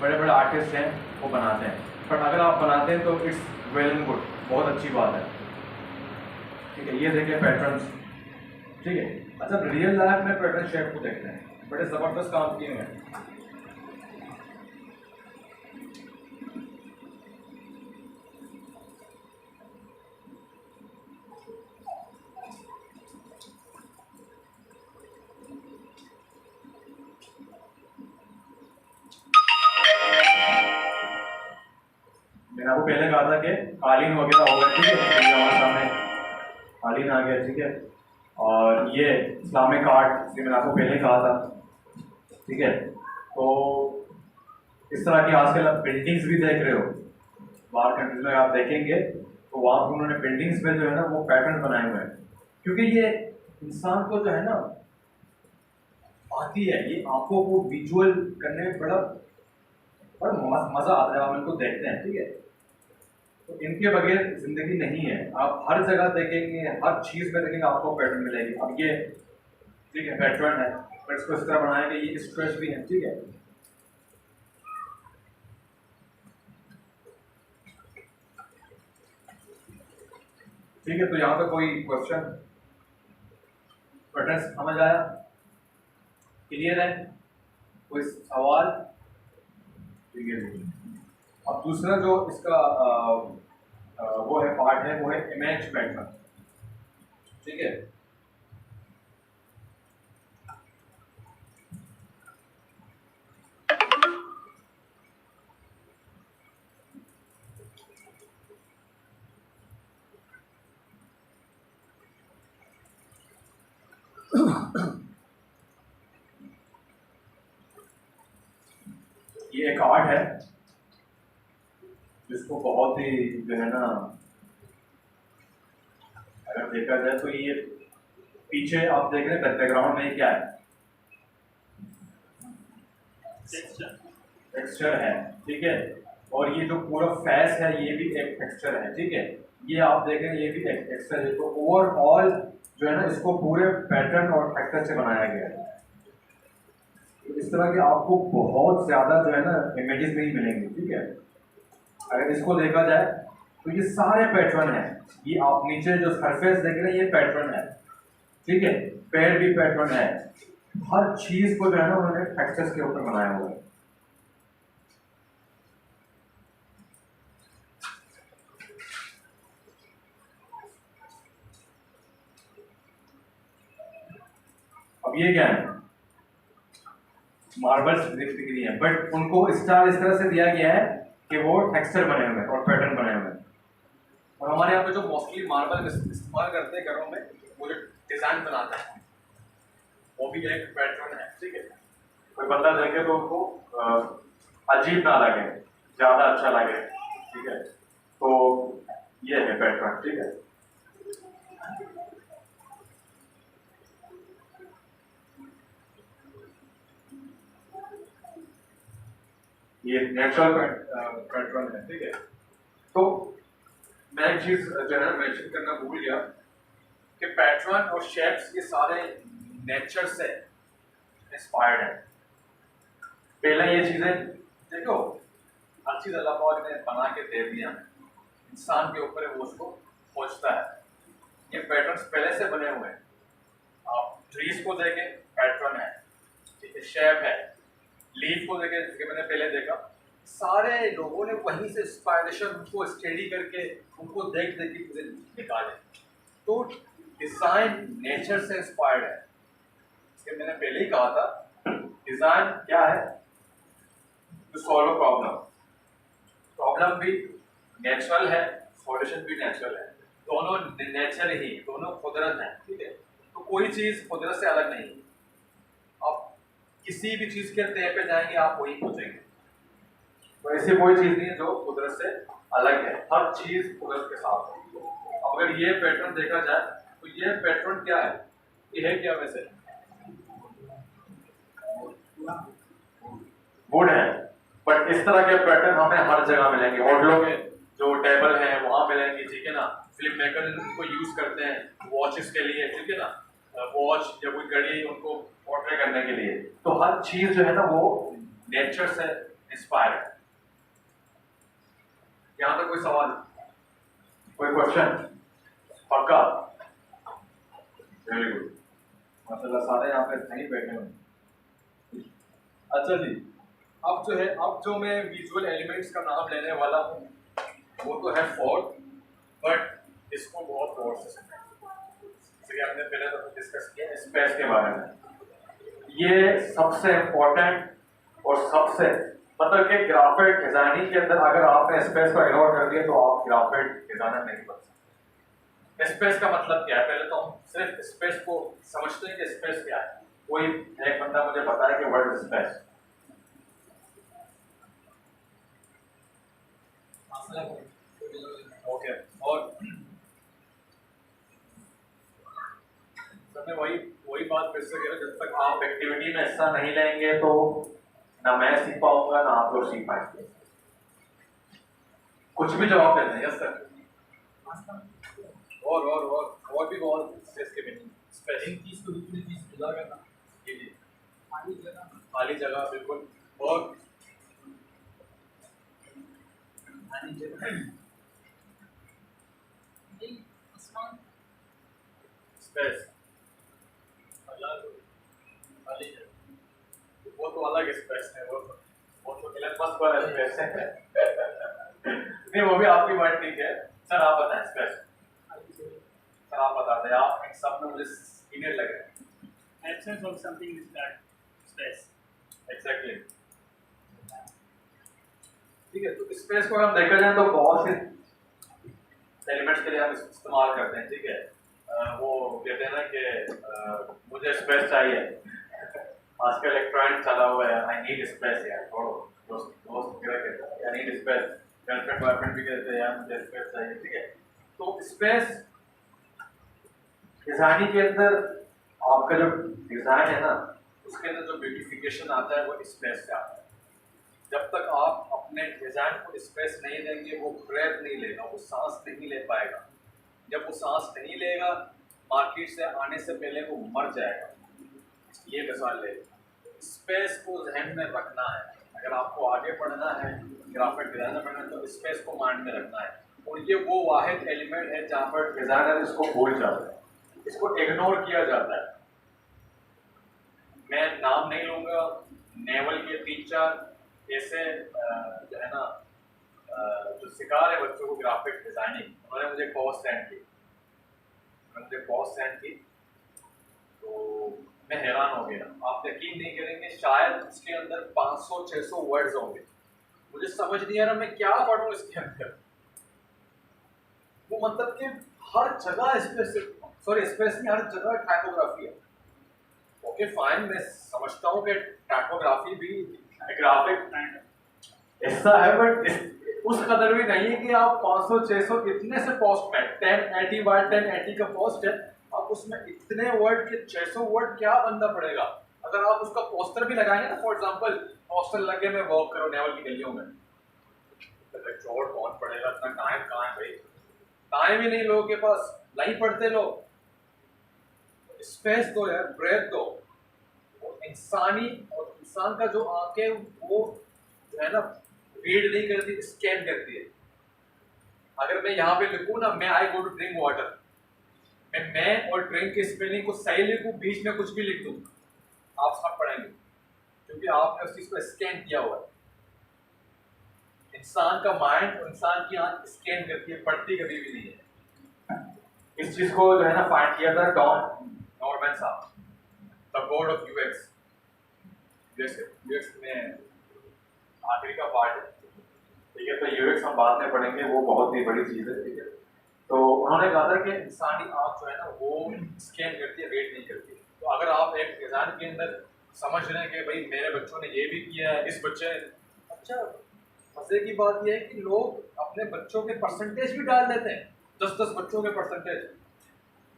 बड़े बड़े आर्टिस्ट हैं वो बनाते हैं, बट अगर आप बनाते हैं तो इट्स वेल एंड गुड, बहुत अच्छी बात है, ठीक है। ये देखें पैटर्न्स, ठीक है। अच्छा, रियल लाइफ में पैटर्न शेप को देखते हैं, बड़े ज़बरदस्त काम किए हैं। मैंने आपको पहले कहा था कि कालीन वगैरह होगा, ठीक है। तो ये हमारे सामने कालीन आ गया, ठीक है। और ये इस्लामिक आर्ट, ये मैंने आपको पहले कहा था, ठीक है। तो इस तरह की आजकल आप बिल्डिंग्स भी देख रहे हो, बाहर कंट्रीज में आप देखेंगे तो वहाँ पर उन्होंने बिल्डिंग्स में जो है ना वो पैटर्न बनाए हुए हैं, क्योंकि ये इंसान को जो है ना आती है, ये आंखों को विजुअल करने में बड़ा मज़ा आता है, आप इनको देखते हैं, ठीक है। तो इनके बगैर जिंदगी नहीं है। आप हर जगह देखेंगे, हर चीज़ में देखेंगे आपको पैटर्न मिलेगी। अब ये ठीक है पैटर्न है, पर इसको इस तरह बनाया कि ये स्ट्रेच भी है, ठीक है। ठीक है, तो यहाँ पे कोई क्वेश्चन, पैटर्न समझ आया, क्लियर है, कोई सवाल? ठीक है। अब दूसरा जो इसका वो है पार्ट है, वो है इमेज पैटर्न, ठीक है। ये एक आर्ट है जिसको बहुत ही जो है ना, अगर देखा जाए तो ये पीछे आप देख रहे हैं बैकग्राउंड में क्या है, टेक्सचर है, ठीक है। और ये जो पूरा फेस है ये भी एक टेक्सचर है, ठीक है। ये आप देख रहे हैं ये भी एक टेक्सचर है। तो ओवरऑल जो है ना इसको पूरे पैटर्न और टेक्सचर से बनाया गया है। तो इस तरह के आपको बहुत ज़्यादा जो है ना इमेजेस नहीं मिलेंगे, ठीक है। अगर इसको देखा जाए तो ये सारे पैटर्न है, ये आप नीचे जो सरफेस देख रहे हैं ये पैटर्न है, ठीक है। पैर भी पैटर्न है, हर चीज को जो है ना उन्होंने टेक्सचर्स के ऊपर बनाया हुआ है। अब ये क्या है, मार्बल्स दिख रही है, बट उनको स्टाइल इस तरह से दिया गया है कि वो टेक्सचर बने हुए हैं और पैटर्न बने हुए हैं। और हमारे यहाँ पे जो मोस्टली मार्बल इस्तेमाल करते हैं घरों में, वो जो डिजाइन बनाता है वो भी एक पैटर्न है, ठीक है। कोई बंदा देखे तो उनको अजीब ना लगे, ज्यादा अच्छा लगे, ठीक है। तो ये है पैटर्न, ठीक है। ये नेचुरल पैटर्न है, ठीक है। तो मैं एक चीज जो है मेंशन करना भूल गया कि पैटर्न और शेप्स ये सारे नेचर से इंस्पायर्ड है। पहले ये चीजें देखो, हर चीज अल्लाह पाक ने बना के दे दिया, इंसान के ऊपर है वो उसको खोजता है। ये पैटर्न्स पहले से बने हुए हैं। आप ट्रीज को देखें, पैटर्न है, ठीक है, शेप है। लीफ को देखें, जैसे मैंने पहले देखा, सारे लोगों ने वहीं से इंस्पायरेशन उनको स्टडी करके उनको देख देख के चीजें निकाले। तो डिजाइन नेचर से इंस्पायर्ड है। इसके मैंने पहले ही कहा था, डिजाइन क्या है? To solve problem. प्रॉब्लम भी नेचुरल है, सॉल्यूशन भी नेचुरल है, दोनों नेचर ही, दोनों कुदरत है, ठीक है। तो कोई चीज कुदरत से अलग नहीं। आप किसी भी चीज के तय पे जाएंगे, आप वही पूछेंगे। तो ऐसी कोई चीज नहीं है जो कुदरत से अलग है, हर चीज कुदरत के साथ है। अब अगर ये पैटर्न देखा जाए तो ये पैटर्न क्या है? ये है क्या वैसे? वुड है, बट इस तरह के पैटर्न हमें हर जगह मिलेंगे। होटलों में जो टेबल है वहां मिलेंगे, ठीक है ना। फिल्म मेकर इनको यूज करते हैं वॉचेस के लिए, ठीक है ना, वॉच या कोई घड़ी उनको पोर्ट्रे करने के लिए। तो हर चीज जो है ना वो नेचर से इंस्पायर है। यहाँ तक कोई सवाल, कोई क्वेश्चन? पक्का? वेरी गुड, माशाल्लाह सारे यहाँ पे नहीं बैठे हुए। अच्छा जी, अब जो है, अब जो मैं विजुअल एलिमेंट्स का नाम लेने वाला हूँ वो तो है फोर्थ, बट इसको बहुत गौर से समझें। जैसे कि हमने पहले तो डिस्कस किया स्पेस के बारे में। ये सबसे इम्पोर्टेंट और सबसे मतलब कि ग्राफिक डिजाइनिंग के अंदर अगर आपने स्पेस को इग्नोर कर दिया तो आप ग्राफिक डिजाइनर नहीं बन सकते। स्पेस का मतलब क्या है? पहले तो हम सिर्फ स्पेस को समझते हैं कि स्पेस क्या है। कोई एक बंदा मुझे बताया कि व्हाट इज स्पेस। ओके, और सबने वही बात फिर से कह रहा, जब तक आप एक्टिविटी में हिस्सा नहीं लेंगे तो ना मैं सीख पाऊंगा ना आप लोग सीख पाएंगे। कुछ भी जवाब देते हैं यस सर। और भी बहुत स्पेस के मीनिंग। स्पेलिंग चीज को दूसरी चीज जुदा करना, जी जी, खाली जगह बिल्कुल। और खाली जगह स्पेस खाली जगह वो तो अलग स्पेस है, वो तो इलन मस्क वाला स्पेस है। नहीं वो भी आपकी बात ठीक है। सर आप बताएं स्पेस। सर आप बता दें, आप इन सब में मुझे सीनियर लग रहे हैं। Absence of something is that space. Exactly, ठीक है। तो स्पेस को हम देखा जाए तो बहुत से एलिमेंट्स के लिए हम इस्तेमाल करते हैं, ठीक है। वो कहते हैं ना कि मुझे स्पेस चाहिए। आजकल इलेक्ट्रॉनिक चला हुआ है, आई नीड स्पेस यार, छोड़ो। दोस्त वगैरह कहते हैं I need space, girlfriend boyfriend भी कहते हैं यार मुझे स्पेस चाहिए, ठीक है। तो स्पेस डिजाइनिंग के अंदर आपका जो डिजाइन है ना उसके अंदर जो ब्यूटिफिकेशन आता है वो स्पेस से आता है। जब तक आप अपने डिजाइन को स्पेस नहीं देंगे वो ब्रेथ नहीं लेगा, वो सांस नहीं ले पाएगा। जब वो सांस नहीं लेगा मार्केट से आने से पहले वो मर जाएगा। ये मिसाल ले, स्पेस को जहन में रखना है। अगर आपको आगे बढ़ना है, ग्राफिक डिजाइनर बनना है तो स्पेस को माइंड में रखना है। और ये वो वाहिद एलिमेंट है जहाँ पर डिजाइनर इसको भूल जाता है, इसको इग्नोर किया जाता है। मैं नाम नहीं लूंगा, नेवल के 3-4 ऐसे जो है ना जो सिखा रहे बच्चों को ग्राफिक डिजाइनिंग, उन्होंने मुझे पोस्ट सेंड की तो मैं हैरान हो गया। आप यकीन नहीं करेंगे, शायद इसके अंदर 500-600 वर्ड्स होंगे। मुझे समझ नहीं आ रहा मैं क्या पढ़ूं इसके अंदर। वो मतलब कि हर जगह स्पेस में हर जगह टाइपोग्राफी है। ओके फाइन, मैं समझता हूँ कि टाइपोग्राफी भी ग्राफिक हिस्सा है, बट उस कदर भी नहीं है कि आप 500 600 इतने से पोस्ट में 1080 बाय 1080 का पोस्ट है, आप उसमें इतने वर्ड के 600 वर्ड क्या बंदा पड़ेगा। अगर आप उसका पोस्टर भी लगाएंगे ना, फॉर एग्जांपल पोस्टर लगे मैं वॉक करो नेवल की गलियों में, तो चोट कौन पड़ेगा, इतना टाइम कहाँ है भाई, टाइम ही नहीं लोगों के पास, नहीं पढ़ते लोग। स्पेस दो यार, ब्रेक दो। और इंसान का जो आंखें वो जो है ना रीड नहीं करती, स्कैन करती है। अगर मैं यहाँ पे लिखूँ ना, मैं आई गो टू ड्रिंक वाटर, मैं और ड्रिंक की स्पेलिंग को सही लिखूँ, बीच में कुछ भी लिख दूँ, आप सब पढ़ेंगे, क्योंकि आपने उस चीज को स्कैन किया हुआ है। इंसान का माइंड और इंसान की आंख स्कैन करती है, पढ़ती कभी भी नहीं है। इस चीज को जो है ना फाइंड किया था डॉन नॉर्मन साहब, the God of UX. UX में आखिरी का पार्ट है, ठीक है, तो यूएक्स हम बाद में पढ़ेंगे, वो बहुत ही बड़ी चीज है, ठीक है। तो उन्होंने कहा था कि इंसानी आंख जो है ना वो स्कैन करती है, रीड नहीं करती। तो अगर आप एक एग्जाम के अंदर समझ रहे हैं कि भाई मेरे बच्चों ने ये भी किया है, इस बच्चे ने, अच्छा मजे की बात यह है कि लोग अपने बच्चों के परसेंटेज भी डाल देते हैं, 10-10 बच्चों के परसेंटेज।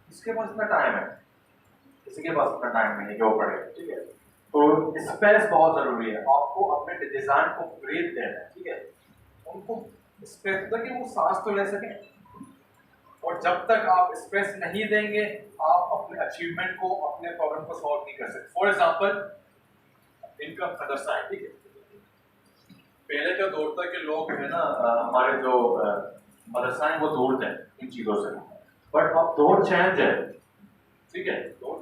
इसके पास इतना टाइम है, किसी के पास इतना टाइम नहीं है कि वो पढ़े, ठीक है। तो स्पेस बहुत जरूरी है, आपको अपने डिजाइन को ब्रीथ देना है, ठीक है। उनको स्पेस तक कि वो सांस तो ले सके, और जब तक आप स्पेस नहीं देंगे आप अपने अचीवमेंट को, अपने प्रॉब्लम को सॉल्व नहीं कर सकते। फॉर एग्जांपल इनका मदरसा है, ठीक है। पहले का दौर था कि लोग है ना हमारे जो मदरसा है वो दूर थे इन चीजों से, बट अब दौर चेंज है, ठीक है। दौर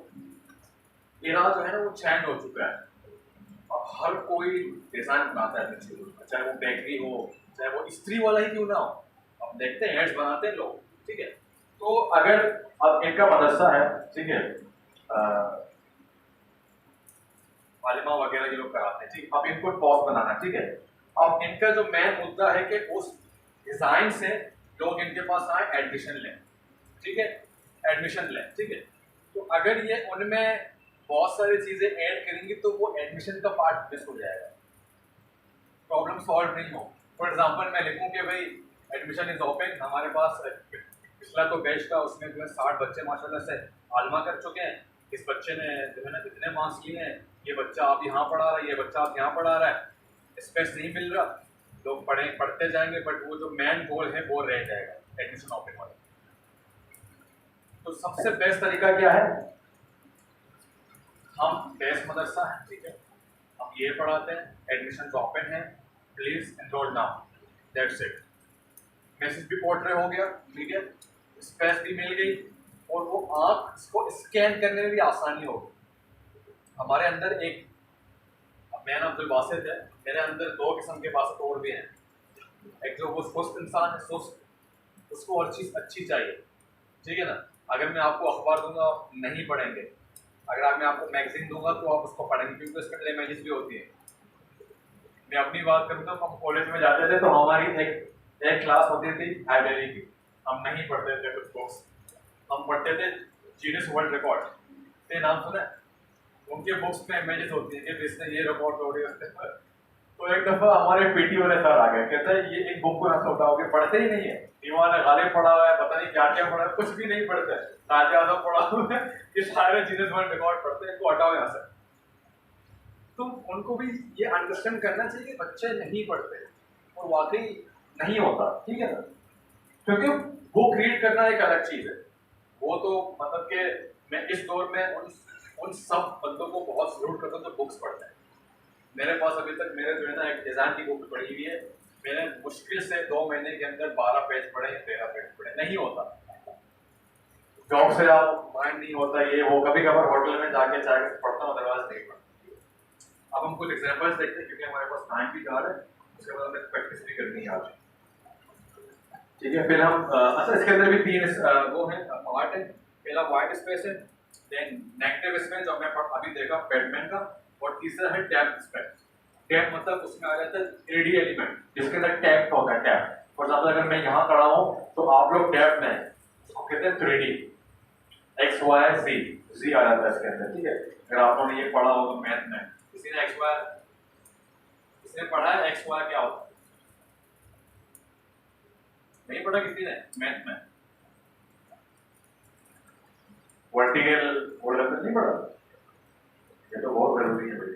इरा जो है ना वो चेंज हो चुका है। अब हर कोई डिजाइन बनाता है अपनी चीजों का, चाहे वो बेकरी हो, चाहे वो इस्त्री वाला ही क्यों ना हो। अब देखते हैं एड्स बनाते हैं लोग, ठीक है। तो अगर अब इनका मदरसा है, ठीक है, मालिमा वगैरह ये लोग कराते हैं, ठीक। अब इनको पॉज बनाना, ठीक है। अब इनका जो मेन मुद्दा है कि उस डिजाइन से लोग इनके पास आए एडमिशन लें, ठीक है, एडमिशन लें, ठीक है। तो अगर ये उनमें बहुत सारी चीजें ऐड करेंगी तो वो एडमिशन का पार्ट मिस हो जाएगा, प्रॉब्लम सॉल्व नहीं हो। फॉर एग्जांपल मैं लिखूं कि भाई एडमिशन इज ओपन, हमारे पास पिछला तो बैच था उसमें जो है 60 बच्चे माशाल्लाह से आलमा कर चुके हैं, इस बच्चे ने जो है ना कितने मार्क्स लिए हैं, ये बच्चा आप यहाँ पढ़ा रहा है, ये बच्चा आप यहाँ पढ़ा रहा है, स्पेस नहीं मिल रहा, लोग पढ़ते जाएंगे, बट वो जो मेन गोल है वो रह जाएगा एडमिशन ओपन वाला। तो सबसे बेस्ट तरीका क्या है, हम बेस्ट मदरसा है, ठीक है, हम ये पढ़ाते हैं, एडमिशन ओपन है, please enrol now, that's it. Message भी पोर्ट्रे हो गया, ठीक है, स्पेस भी मिल गई, और वो आंख इसको स्कैन करने में भी आसानी होगी। हमारे अंदर एक मैन अब्दुल बासित है, मेरे अंदर 2 किस्म के बासित और भी हैं। एक जो वो सुस्त इंसान है, सुस्त, उसको हर चीज़ अच्छी चाहिए, ठीक है ना। अगर मैं आपको अखबार दूंगा आप नहीं पढ़ेंगे, अगर मैं आपको मैगजीन दूंगा तो आप उसको पढ़ेंगे, क्योंकि उसके अंदर इमेजेस भी होती है। मैं अपनी बात करूँ तो हम कॉलेज में जाते थे तो हमारी एक क्लास होती थी लाइब्रेरी की, हम नहीं पढ़ते थे कुछ बुक्स, हम पढ़ते थे जीनियस वर्ल्ड रिकॉर्ड, ये नाम सुना है? उनके बुक्स में इमेजेस होती है कि इसने ये रिकॉर्ड तोड़ी उसने। तो एक दफा हमारे पीटी वाले सर आ गए, कहते हैं ये एक बुक को यहाँ से उठाओगे, पढ़ते ही नहीं है, दीवान गालिब पढ़ा हुआ है, पता नहीं क्या क्या पढ़ा है, कुछ भी नहीं पढ़ते, राजा आजम पढ़ा हुआ है, ये सारे जीनियस वर्ल्ड रिकॉर्ड पढ़ते हैं, इनको हटाओ यहाँ से। तो उनको भी ये अंडरस्टैंड करना चाहिए कि बच्चे नहीं पढ़ते, और वाकई नहीं होता, ठीक है ना। क्योंकि बुक रीड करना एक अलग चीज है, वो तो मतलब कि मैं इस दौर में उन सब बंदों को बहुत सल्यूट करता हूँ जो बुक्स पढ़ते हैं। मेरे पास अभी तक मेरे जो है ना एक डिजाइन की बुक पढ़ी हुई है, मैंने मुश्किल से 2 महीने के अंदर 12 पेज पढ़े या 13 पेज पढ़े, नहीं होता, जॉब से आप माइंड नहीं होता, ये वो कभी कभार होटल में जाके चाय पढ़ता हूँ, अदरवाइज नहीं पढ़ता। अब हम कुछ एग्जाम्पल्स देखते हैं क्योंकि हमारे पास टाइम भी जा रहा है, उसके बाद हमें प्रैक्टिस भी करनी है आज, ठीक है। फिर हम अच्छा इसके अंदर भी 3 वो है पार्ट है, पहला वाइट स्पेस है, देन नेगेटिव स्पेस जो मैं अभी देखा बैटमैन का, और तीसरा है टैप स्पेस। टैप मतलब उसमें आ जाता है 3D एलिमेंट जिसके अंदर टैप होता है, टैप। फॉर एग्जाम्पल अगर मैं यहाँ खड़ा हूँ तो आप लोग टैप में उसको कहते हैं 3D, एक्स वाई जी आ जाता है इसके अंदर, ठीक है। अगर आप लोगों ने ये पढ़ा हो तो मैथ में किसी ने एक्स वाई, किसने पढ़ा है एक्स वाई क्या होता है? नहीं पढ़ा किसी ने मैथ में? वर्टिकल ओरिएंटेशन नहीं पढ़ा? ये तो बहुत जरूरी है भाई।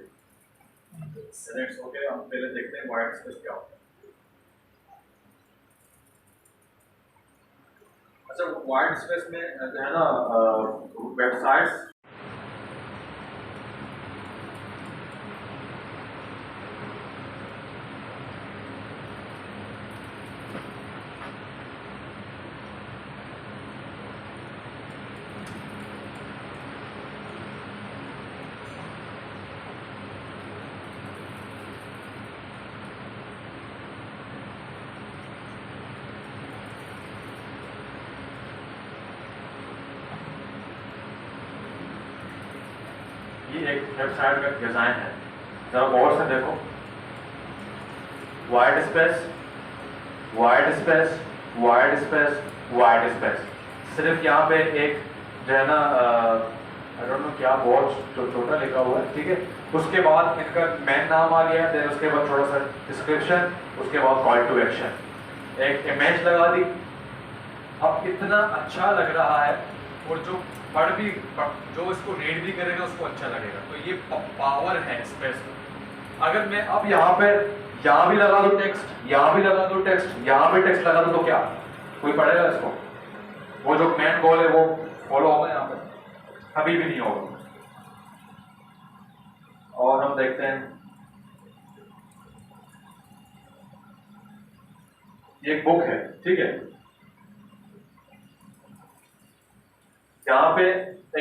इट्स ओके, हम पहले देखते हैं वाइड स्पेस क्या होता है। अच्छा, वाइड स्पेस में जो है ना वेबसाइट्स, ये एक वेबसाइट का डिजाइन है, जरा गौर से देखो। Wide space, wide space, wide space, wide space, सिर्फ यहाँ पे एक जो है ना आई डोंट नो क्या बहुत छोटा लिखा हुआ है, ठीक है। उसके बाद इनका मेन नाम आ गया, देन उसके बाद थोड़ा सा डिस्क्रिप्शन, उसके बाद कॉल टू एक्शन, एक इमेज लगा दी। अब इतना अच्छा लग रहा है, और जो पढ़ भी जो इसको रीड भी करेगा उसको अच्छा लगेगा। तो ये पावर है स्पेस का। अगर मैं अब यहाँ पे यहाँ भी लगा दूँ टेक्स्ट, यहाँ भी लगा दूँ टेक्स्ट, यहाँ भी टेक्स्ट लगा दूँ, तो क्या कोई पढ़ेगा इसको? वो जो मेन गोल है वो फॉलो होगा यहाँ पे? कभी भी नहीं होगा। और हम देखते हैं ये एक बुक है, ठीक है। यहाँ पे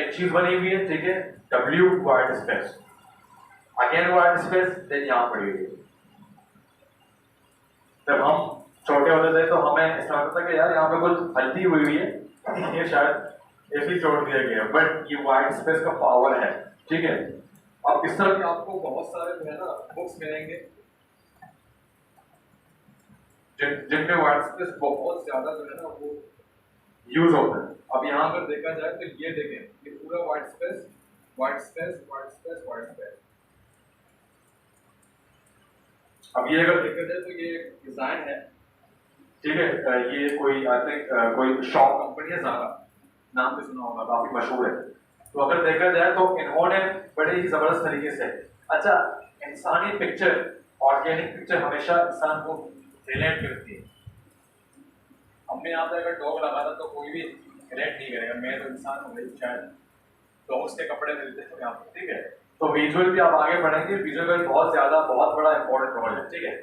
एक चीज बनी हुई है, ठीक है, W wide space, again wide space, then यहाँ पड़ी हुई है। जब हम छोटे होते थे तो हमें ऐसा लगता था कि यार यहाँ पे कुछ गलती हुई है, ये शायद ऐसे ही छोड़ दिया गया, बट ये वाइड स्पेस का पावर है, ठीक है। अब इस तरह के आपको बहुत सारे जो है ना बुक्स मिलेंगे जिनमें वाइड स्पेस बहुत ज्यादा जो है ना वो यूज होता है। अब यहाँ अगर देखा जाए तो ये देखें, ये पूरा wide space, wide space, wide space, wide space. अब ये अगर देखा जाए तो ये डिजाइन है, ठीक है। ये कोई आई थिंक कोई शॉप कंपनी है, ज़ारा नाम भी सुना होगा, काफी मशहूर है। तो अगर देखा जाए तो इन्होंने बड़े ही जबरदस्त तरीके से, अच्छा, इंसानी पिक्चर, ऑर्गेनिक पिक्चर हमेशा इंसान को रिलेट करती है। हमने यहाँ पे अगर डॉग लगा था तो कोई भी रिलेट नहीं करेगा, मैं तो इंसान हूँ शायद, डॉग्स के कपड़े मिलते हैं यहाँ पर, ठीक है। तो विजुअल भी आप आगे बढ़ेंगे, विजुअल का बहुत ज्यादा बहुत बड़ा इंपॉर्टेंट रोल है, ठीक है।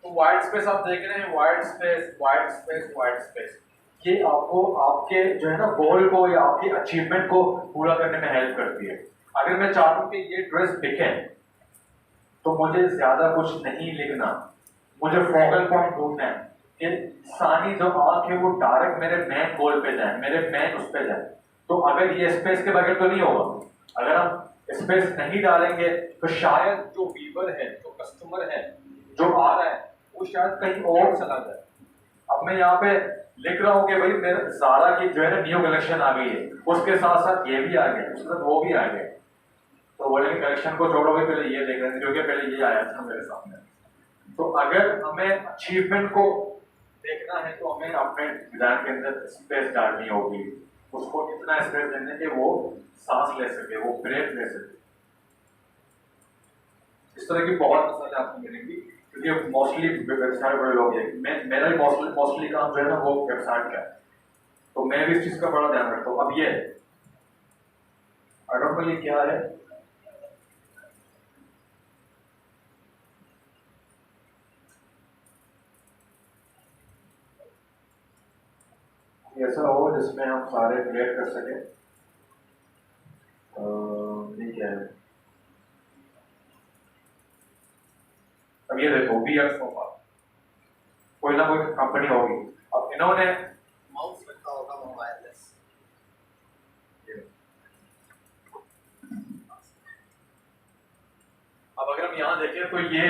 तो वाइड स्पेस आप देख रहे हैं, wide space, wide space, wide space, ये आपको आपके जो है ना गोल को या आपकी अचीवमेंट को पूरा करने में हेल्प करती है। अगर मैं चाहता हूँ कि ये ड्रेस दिखे तो मुझे ज्यादा कुछ नहीं लिखना, मुझे फोकल पॉइंट ढूंढना है कि सानी जो आंख है वो डायरेक्ट मेरे मेन गोल पे जाए, मेरे मेन उस पे जाए। तो अगर ये स्पेस के बगैर तो नहीं होगा। अगर हम स्पेस नहीं डालेंगे तो शायद जो वीवर है, जो कस्टमर है, जो आ रहा है, वो शायद कहीं और चला जाए। अब मैं यहाँ पे लिख रहा हूँ कि भाई मेरे ज़ारा की जो है ना न्यू कलेक्शन आ गई है, उसके साथ साथ ये भी आ गया, उसके साथ वो भी आ गया, तो बोलेंगे कलेक्शन को छोड़ोगे पहले ये देख रहे थे क्योंकि पहले ये आया था मेरे सामने। तो अगर हमें अचीवमेंट को देखना है तो हमें अपने डिजाइन के अंदर स्पेस डालनी होगी, उसको इतना स्पेस देने कि वो सांस ले सके, वो ब्रेक ले सके। इस तरह की बहुत मसाले आपको मिलेंगी क्योंकि मोस्टली वेबसाइट बड़े लोग हैं। मेरा ही मोस्टली काम जो है ना वो वेबसाइट का है, तो मैं भी इस चीज का बड़ा ध्यान रखता हूँ। अब ये आई डोंट नो ये क्या है, ऐसा हो जिसमें हम सारे क्रिएट कर सके। ठीक है, अब ये देखो VR सोफा, कोई ना कोई कंपनी होगी। अब इन्होंने माउस रखा होगा वो वायरलेस। अब अगर हम यहाँ देखें तो ये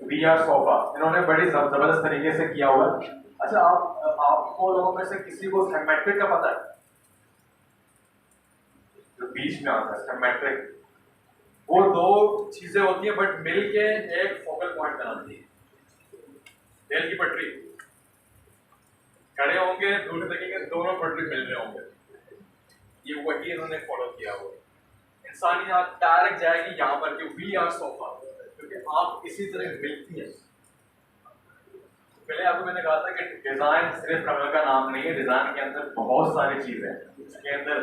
VR सोफा इन्होंने बड़ी जबरदस्त तरीके से किया हुआ है। अच्छा, आपको लोगों में से किसी को सिमेट्रिक का पता है? जो बीच में आता है सिमेट्रिक, वो दो चीजें होती है बट मिलके एक फोकल पॉइंट बनाती है। रेल की पटरी, खड़े होंगे, दूर से देखेंगे, दोनों टोटली मिल रहे होंगे। ये वही इन्होंने फॉलो किया हुआ। इंसान यहाँ डायरेक्ट जाएगी यहाँ पर कि वी आर सोफा, क्योंकि आप इसी तरह मिलती है। पहले आपको मैंने कहा था कि डिजाइन सिर्फ कलर का नाम नहीं है, डिजाइन के अंदर बहुत सारी चीजें हैं। इसके अंदर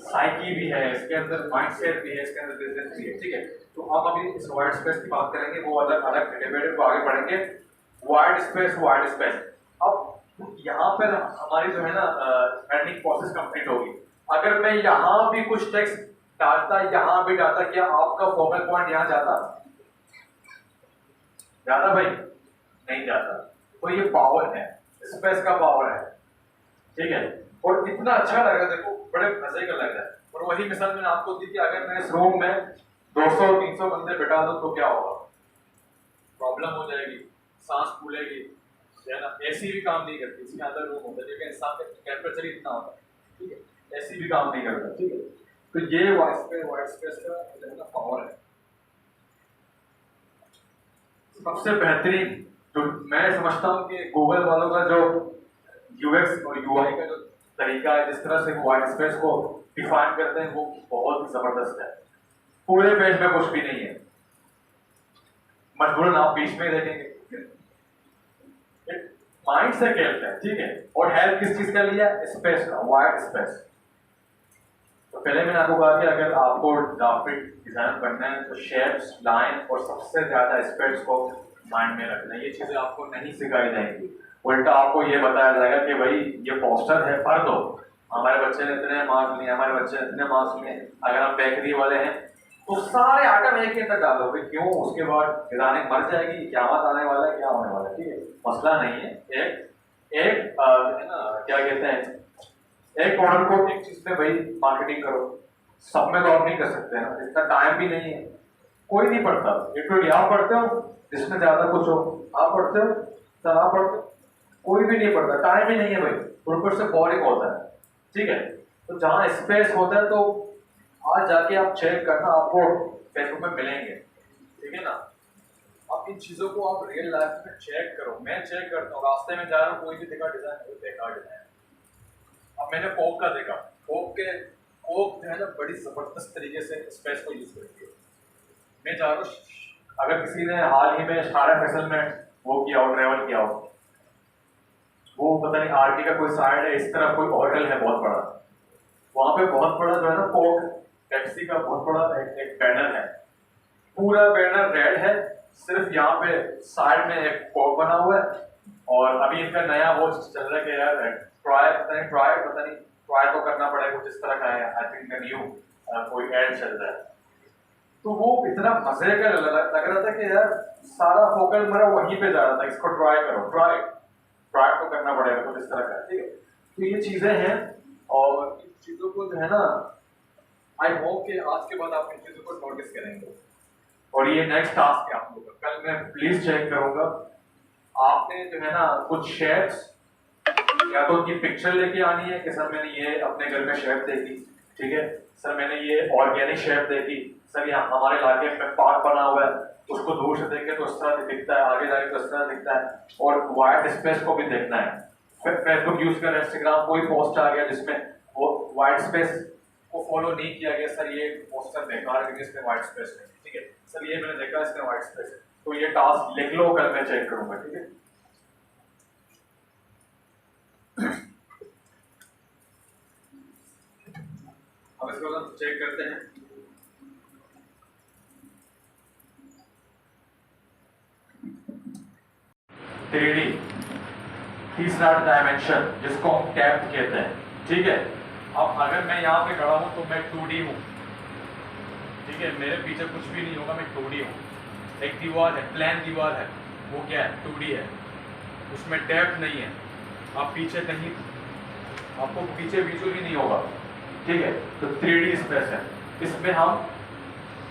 साइकी भी है, इसके अंदर माइंडसेट भी है, इसके अंदर बिजनेस भी है, ठीक है। तो हम अभी इस वाइड स्पेस की बात करेंगे, वो अलग अलग डिबेट को आगे बढ़ेंगे। Wide space. अब यहाँ पर हमारी जो है ना अर्निंग प्रोसेस कंप्लीट होगी। अगर मैं यहाँ भी कुछ टेक्स्ट डालता, यहाँ भी डालता, क्या आपका फोकल पॉइंट यहाँ जाता भाई? नहीं जाता। तो ये पावर है, स्पेस का पावर है, ठीक है। और इतना अच्छा लग रहा है, देखो बड़े मजे का लग रहा है। और वही मिसाल मैंने आपको दी कि अगर मैं इस रूम में 200-300 बंदे बिठा दूं तो क्या होगा? प्रॉब्लम हो जाएगी, सांस फूलेगी, है ना। एसी भी काम नहीं करती, इसके अंदर रूम होता है, क्योंकि इंसान का टेम्परेचर इतना होता है, ठीक है। एसी भी काम नहीं करता, ठीक है। तो ये वाइड स्पेस का जो है ना पावर है। सबसे बेहतरीन जो मैं समझता हूँ कि गूगल वालों का जो यूएक्स और यूआई का जो तरीका है, जिस तरह से वाइड स्पेस को डिफाइन करते हैं, वो बहुत ही जबरदस्त है। पूरे पेज में कुछ भी नहीं है, मजबूरन आप बीच में देखेंगे। माइंड से खेलते हैं, ठीक है। और हेल्प किस चीज का लिया? स्पेस का, वाइड स्पेस। तो पहले मैंने आपको कहा कि अगर आपको ग्राफिक डिजाइनर बनना है तो शेप्स, लाइन और सबसे ज्यादा स्पेस को माइंड में रखना है। ये चीजें आपको नहीं सिखाई जाएंगी, उल्टा आपको ये बताया जाएगा कि भाई ये पोस्टर है, भर दो। हमारे बच्चे ने इतने मार्क्स लिए, हमारे बच्चे ने इतने मार्क्स लिए। अगर हम बेकरी वाले हैं तो सारे आइटम एक ही अंदर डालोगे, क्यों? उसके बाद डिजाइनिंग मर जाएगी, क्या बात आने वाला है, क्या होने वाला है, ठीक है। मसला नहीं है। एक है ना, क्या कहते हैं, एक मॉडल को एक चीज में भाई मार्केटिंग करो, सब में तो आप नहीं कर सकते हैं, इतना टाइम भी नहीं है। कोई नहीं पढ़ता, एक तो आप पढ़ते हो जिसमें ज्यादा कुछ हो, आप पढ़ते हो सर, आप पढ़ते हो, कोई भी नहीं पढ़ता, टाइम ही नहीं है भाई। ऊपर से बोरिंग होता है, ठीक है। तो जहाँ स्पेस होता है तो आज जाके आप चेक करना, आपको फेसबुक में मिलेंगे, ठीक है ना। अब इन चीजों को आप रियल लाइफ में चेक करो। मैं चेक करता हूँ, रास्ते में जा रहा हूँ, कोई भी देखा डिजाइन, बेकार डिजाइन। अब मैंने कोक का देखा, कोक जो है ना बड़ी जबरदस्त तरीके से स्पेस को यूज करती है। मैं जा रहा हूँ, अगर किसी ने हाल ही में शारा फैसल में वो किया हो, ट्रेवल किया हो, वो पता नहीं आरटी का कोई साइड है, इस तरह कोई होटल है बहुत बड़ा, वहां पे बहुत बड़ा जो है ना कोक टैक्सी का बहुत बड़ा एक बैनर है। पूरा बैनर रेड है, सिर्फ यहाँ पे साइड में एक कोक बना हुआ है। और अभी इनका नया वो चल रहा है कि यार ट्राई तो करना पड़ेगा, कुछ इस तरह का है। आई थिंक न्यू कोई एड चल रहा है। तो वो इतना मजे का लग रहा था कि यार सारा फोकस मेरा वहीं पे जा रहा था, इसको ट्राई करो, ट्राई तो करना पड़ेगा, कुछ इस तरह का, ठीक है। तो ये चीजें हैं, और इन चीजों को जो है ना, आई होप कि आज के बाद आप इन चीजों को नोटिस करेंगे। और ये नेक्स्ट टास्क है आप लोगों का। कल मैं प्लीज चेक करूंगा, आपने जो है ना कुछ शेप्स या तो उनकी पिक्चर लेके आनी है कि सर मैंने ये अपने घर में शेप देखी, ठीक है सर, मैंने ये ऑर्गेनिक शेप देखी, सर यहाँ हमारे इलाके में पार्क बना हुआ है, उसको दूर से देखे तो इस तरह दिखता है, आगे जाके तो इस तरह दिखता है। और वाइड स्पेस को भी देखना है। फिर फेसबुक यूज कर, इंस्टाग्राम कोई पोस्ट आ गया जिसमें वो वाइड स्पेस को फॉलो नहीं किया गया, सर ये पोस्टर बेकार है इसमें वाइड स्पेस है, ठीक है सर, ये मैंने देखा इसमें वाइड स्पेस है, तो ये टास्क लिख लो, कल मैं चेक करूंगा, ठीक है। अब इसको हम चेक करते हैं। थ्री तीसरा डायमेंशन जिसको हम टैप कहते हैं, ठीक है। अब अगर मैं यहाँ पे खड़ा हूँ तो मैं 2D हूँ, ठीक है, मेरे पीछे कुछ भी नहीं होगा, मैं 2D हूँ। एक दीवार है, प्लेन दीवार है, वो क्या है, 2D है, उसमें टैप नहीं है। आप पीछे कहीं, आपको पीछे विजुअल ही नहीं होगा, ठीक है। तो 3D स्पेस है, इसमें हम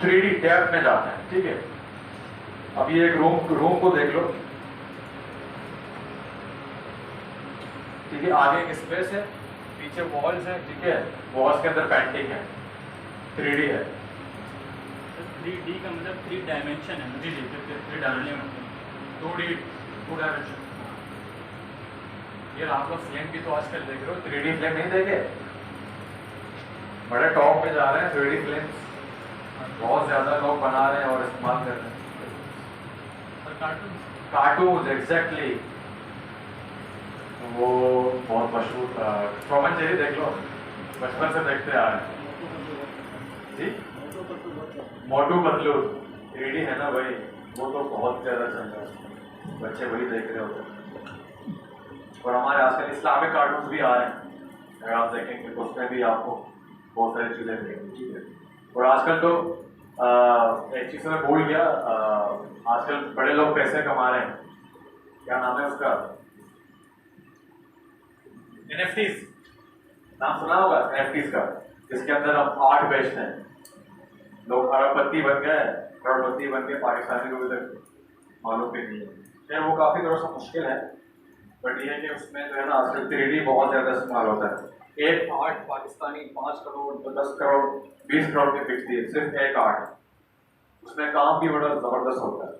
3D टैप में जाते हैं, ठीक है। अब ये एक रूम को देख लो, ठीक है, आगे एक स्पेस है, पीछे वॉल्स है, ठीक है, वॉल्स के अंदर पेंटिंग है, 3D है। 3D का मतलब 3 डायमेंशन है। जी 3 डायमेंशन, 2D 2 डायमेंशन। ये आप लोग फ्लेम भी तो आजकल देख रहे हो, 3D फ्लेम नहीं देखे? बड़े टॉप पे जा रहे हैं 3D फ्लेम, बहुत ज्यादा लोग बना रहे हैं और इस्तेमाल कर रहे हैं। कार्टून एग्जैक्टली, वो बहुत मशहूर था। टॉम एंड जेरी देख लो, बचपन से देखते आ रहे हैं जी। मोटू पतलू 3D है ना भाई, वो तो बहुत ज्यादा चल रहा है, बच्चे वही देख रहे होते हैं। और हमारे आजकल इस्लामिक कार्टून भी आ रहे हैं, अगर आप देखेंगे तो उसमें भी आपको बहुत सारी चीज़ें मिलेंगी, ठीक है। और आजकल तो एक चीज़ मैं भूल गया, आजकल बड़े लोग पैसे कमा रहे हैं, क्या नाम है उसका, NFTs, नाम सुना होगा NFTs का, जिसके अंदर हम आर्ट बेचते हैं। लोग अरबपति बन गए, करोड़पति बन गए, पाकिस्तानी को भी तक मालूम भी नहीं है। खैर वो काफ़ी थोड़ा सा मुश्किल है, बट ये है कि उसमें जो है ना आजकल 3D बहुत ज़्यादा इस्तेमाल होता है। एक आर्ट पाकिस्तानी 5 करोड़, 10 करोड़, 20 करोड़ की बिकती है, सिर्फ एक आर्ट, उसमें काम भी बड़ा ज़बरदस्त होता है,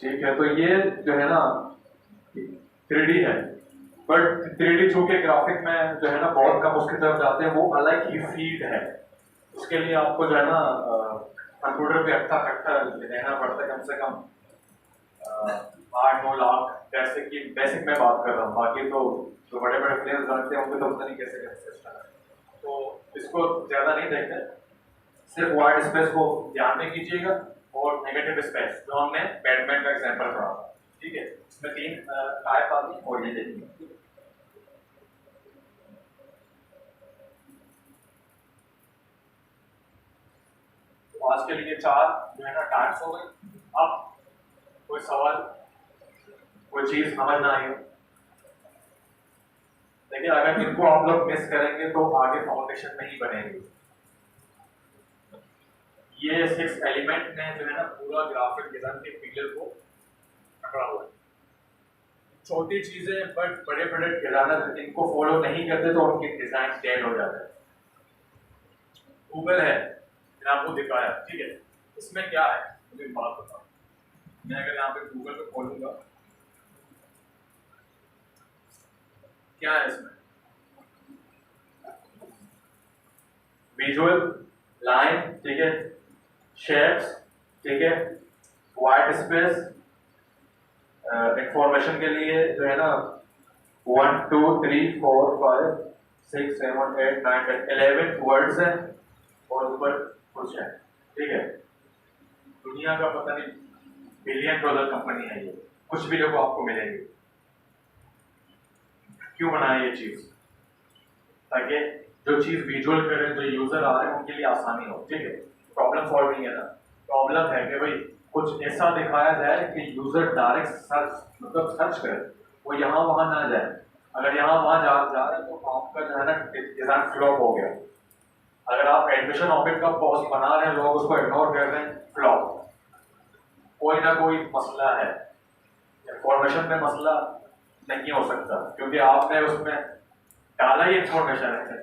ठीक है। तो ये जो है ना 3D है, बट 3D चूंकि ग्राफिक में जो है ना बहुत कम उसकी तरफ जाते हैं, वो अलग ही फील्ड है। उसके लिए आपको जो है ना कंप्यूटर पे अच्छा अच्छा रहना पड़ता है, कम से कम 8-9 लाख, जैसे कि बेसिक में बात कर रहा हूँ। बाकी तो जो बड़े बड़े प्लेयर्स बनते हैं उनको तो पता नहीं कैसे कैसे है। तो इसको ज़्यादा नहीं देखते, सिर्फ वाइड स्पेस को ध्यान में कीजिएगा और नेगेटिव स्पेस, जो हमने बैटमैन का एग्जाम्पल पढ़ा था, ठीक है। इसमें 3 टाइप आती हैं और ये देखिए, तो आज के लिए 4 जो है ना टाइप्स हो गए। अब कोई सवाल, कोई चीज समझ ना आई हो, देखिए अगर इनको आप लोग मिस करेंगे तो आगे फाउंडेशन नहीं बनेगी। ये 6 एलिमेंट ने जो है ना पूरा ग्राफिक डिजाइन के पिलर को पकड़ा हुआ है। छोटी चीजें बट बड़े बड़े डिजाइनर इनको फॉलो नहीं करते तो उनके डिजाइन डेड हो जाते हैं। गूगल है, मैंने आपको दिखाया, ठीक है। इसमें क्या है मुझे बात बताओ, मैं अगर यहाँ पे गूगल पे खोलूंगा, क्या है इसमें, विजुअल लाइन, ठीक है, शेप्स, ठीक है, व्हाइट स्पेस, इंफॉर्मेशन के लिए जो है ना 1 2 3 4 5 6 7 8 9 10 11 वर्ड्स हैं और ऊपर कुछ है, ठीक है। दुनिया का पता नहीं $1 बिलियन कंपनी है ये, कुछ भी लोग आपको मिलेंगे। क्यों बनाया ये चीज, ताकि जो चीज विजुअल करें, जो यूजर आ रहे हैं उनके लिए आसानी हो, ठीक है। प्रॉब्लम सॉल्विंग है ना, प्रॉब्लम है कि भाई कुछ ऐसा दिखाया जाए कि यूजर डायरेक्ट सर्च मतलब सर्च करे, वो यहाँ वहां ना जाए। अगर यहाँ वहां जा रहे तो आपका जो है ना डिजाइन फ्लॉप हो गया। अगर आप एडमिशन ऑफिस का पोस्ट बना रहे हैं, लोग उसको इग्नोर कर रहे हैं, फ्लॉप। कोई ना कोई मसला है, इंफॉर्मेशन में मसला नहीं हो सकता, क्योंकि आपने उसमें डाला ही इंफॉर्मेशन है,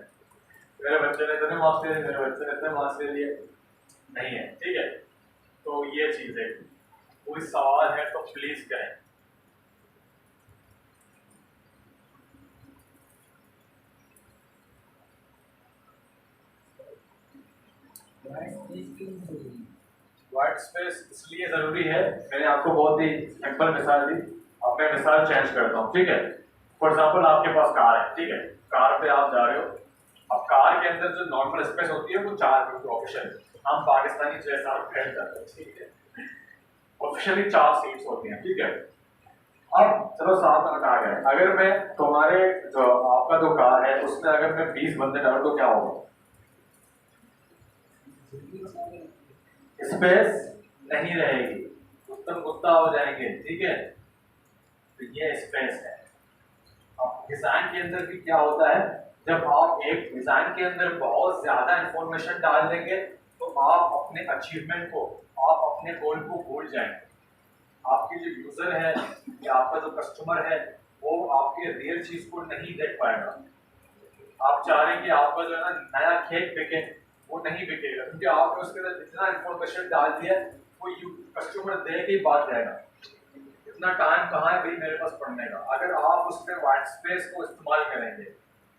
मेरे बच्चे ने इतने मार्क्स ले लिए, मेरे बच्चे ने इतने मार्क्स ले लिए, नहीं है, ठीक है। तो ये चीज है, कोई सवाल है तो प्लीज करें। व्हाइट स्पेस इसलिए जरूरी है, मैंने आपको बहुत ही सिंपल मिसाल दी, अब मैं मिसाल चेंज करता हूँ, ठीक है। फॉर एग्जाम्पल आपके पास कार है, ठीक है, कार पे आप जा रहे हो, अब कार के अंदर जो नॉर्मल स्पेस होती है वो 4 फीट ऑफिशियल, हम पाकिस्तानी जैसा फैल जाते हैं, ठीक है। ऑफिशियली 4 सीट्स होती हैं, ठीक है। अब चलो 7 मिनट आ गए, अगर मैं तुम्हारे जो आपका जो कार है उसमें अगर मैं 20 बंदे डालूं तो क्या होगा, स्पेस नहीं रहेगी, उत्तम गुत्ता हो जाएंगे, ठीक है। तो ये स्पेस है। अब डिजाइन के अंदर भी क्या होता है, जब आप एक डिजाइन के अंदर बहुत ज्यादा इंफॉर्मेशन डाल देंगे तो आप अपने अचीवमेंट को, आप अपने गोल को भूल जाएंगे। आपके जो यूजर है या आपका जो कस्टमर है वो आपके रियल चीज को नहीं देख पाएगा। आप चाह रहे हैं कि आपका जो है ना नया केक बिके, वो नहीं बिकेगा, क्योंकि आपने उसके अंदर इतना इंफॉर्मेशन डाल दिया वो कस्टमर देख ही बात जाएगा। इतना टाइम कहाँ है भाई मेरे पास पढ़ने का। अगर आप उसमें व्हाइट स्पेस को इस्तेमाल करेंगे,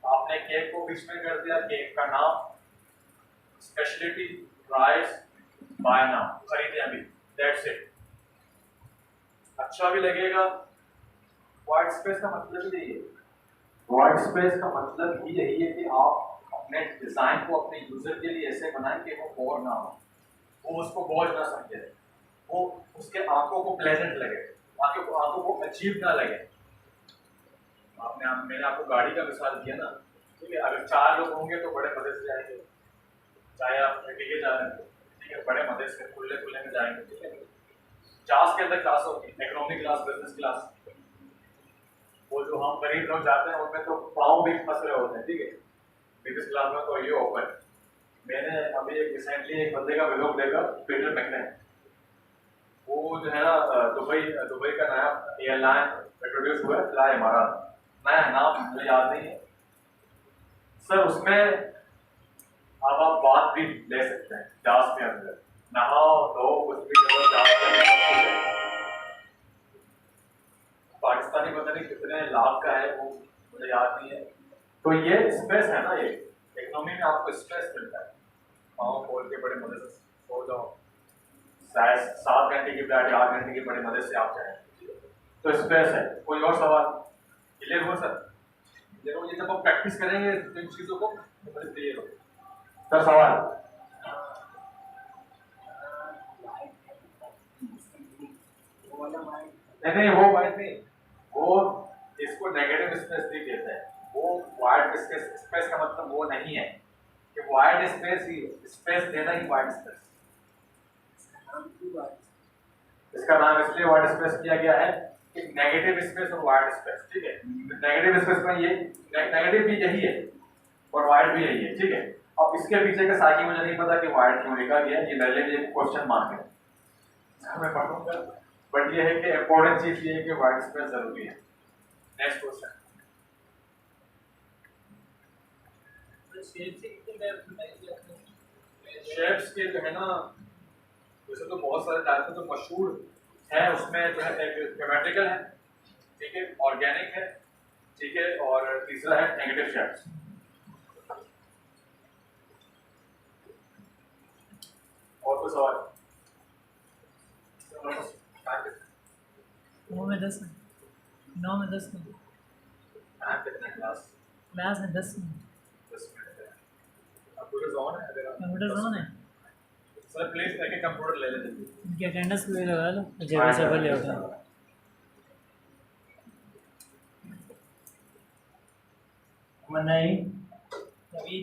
आपने केक को बीच में कर दिया, केक का नाम, स्पेशलिटी, प्राइस, बाय नाम, खरीदे अभी, दैट्स इट। अच्छा भी लगेगा। व्हाइट स्पेस का मतलब ही यही है, व्हाइट स्पेस का मतलब ही यही है कि आप अपने डिजाइन को अपने यूजर के लिए ऐसे बनाएं कि वो बोर ना हो, वो उसको बोझ ना समझे, वो उसके आंखों को प्लेजेंट लगे, आंखों को अजीब ना लगे। मैंने आपको गाड़ी का मिसाल दिया ना, ठीक है। अगर 4 लोग होंगे तो बड़े मजे से जाएंगे, चाहे आप टिके जा रहे हैं, ठीक है, बड़े मजे से खुले खुले में जाएंगे, ठीक है। 50 के अंदर क्लास होगी, इकोनॉमिक क्लास, बिजनेस क्लास। वो जो हम गरीब लोग जाते हैं उनमें तो पाँव भी फंस रहे होते हैं, ठीक है। बिजनेस क्लास में तो ये ओपन। मैंने अभी एक रिसेंटली एक बंदे का व्लॉग देखा, पीटर मैकने, वो जो है ना दुबई का नया एयरलाइन इंट्रोड्यूस हुआ है, फ्लाई हमारा नया नाम मुझे याद नहीं है सर। उसमें अब आप बात भी ले सकते हैं जहाज के अंदर, नहाओ धो कुछ भी करो जहाज के अंदर, सब कुछ है। पाकिस्तानी पता नहीं कितने लाख का है वो, मुझे याद नहीं है। तो ये स्पेस है ना, ये इकोनॉमी में आपको स्ट्रेस मिलता है, पाँव खोल के बड़े मजे से सो जाओ, शायद 7 घंटे की फ्लाइट, 8 घंटे की बड़े मजे से आप जाएं, तो स्पेस है। कोई और सवाल? क्लियर हो सर? क्लियर हो? ये जब आप प्रैक्टिस करेंगे इन चीजों को तो बड़े क्लियर हो सर। सवाल? नहीं, वो वाइट नहीं, वो इसको नेगेटिव स्पेस भी कहते हैं। वो वाइट स्पेस का मतलब वो नहीं है कि वाइट स्पेस ही स्पेस देना ही वाइट स्पेस। इसका नाम इसलिए वाइट स्पेस किया गया है कि नेगेटिव स्पेस और वाइट स्पेस, ठीक है। नेगेटिव स्पेस में ये नेगेटिव भी यही है और वाइट भी यही है, ठीक है। अब इसके पीछे का साकी मुझे नहीं पता कि वाइट क्यों लिखा गया, ये मेरे लिए एक क्वेश्चन मार्क है, मैं पढ़ूंगा। बट ये है कि इम्पोर्टेंट चीज ये है कि वाइट स्पेस जरूरी है। Next question. शेप्स के जो है ना, वैसे तो बहुत सारे टाइप के तो मशहूर है, उसमें जो है एक ज्योमेट्रिकल है, ठीक है, ऑर्गेनिक है, ठीक है, और तीसरा है नेगेटिव शेप्स। और कोई सवाल? 9 में 10 में 9 में 10 में टाइम कितना क्लास? क्लास में 10 में 10 मिनट है। कंप्यूटर ऑन है? अगर कंप्यूटर ऑन है। सर प्लीज एक कंप्यूटर ले लेते हैं। इनकी अटेंडेंस भी लगा लो, जेबी से भर ले होगा। मनाई अभी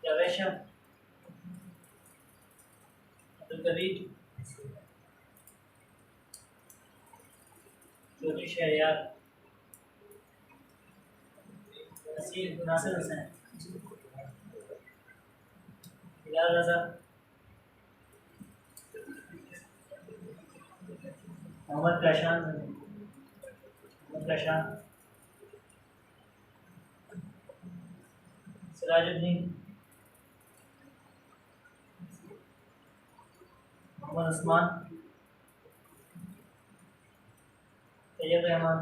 जवेशा अब्दुल कबीर चौधरी शहरियार नसीर नासिर हुसैन बिलाल रजा मोहम्मद काशान सिराजुद्दीन मोहम्मद उस्मान तैयब रहमान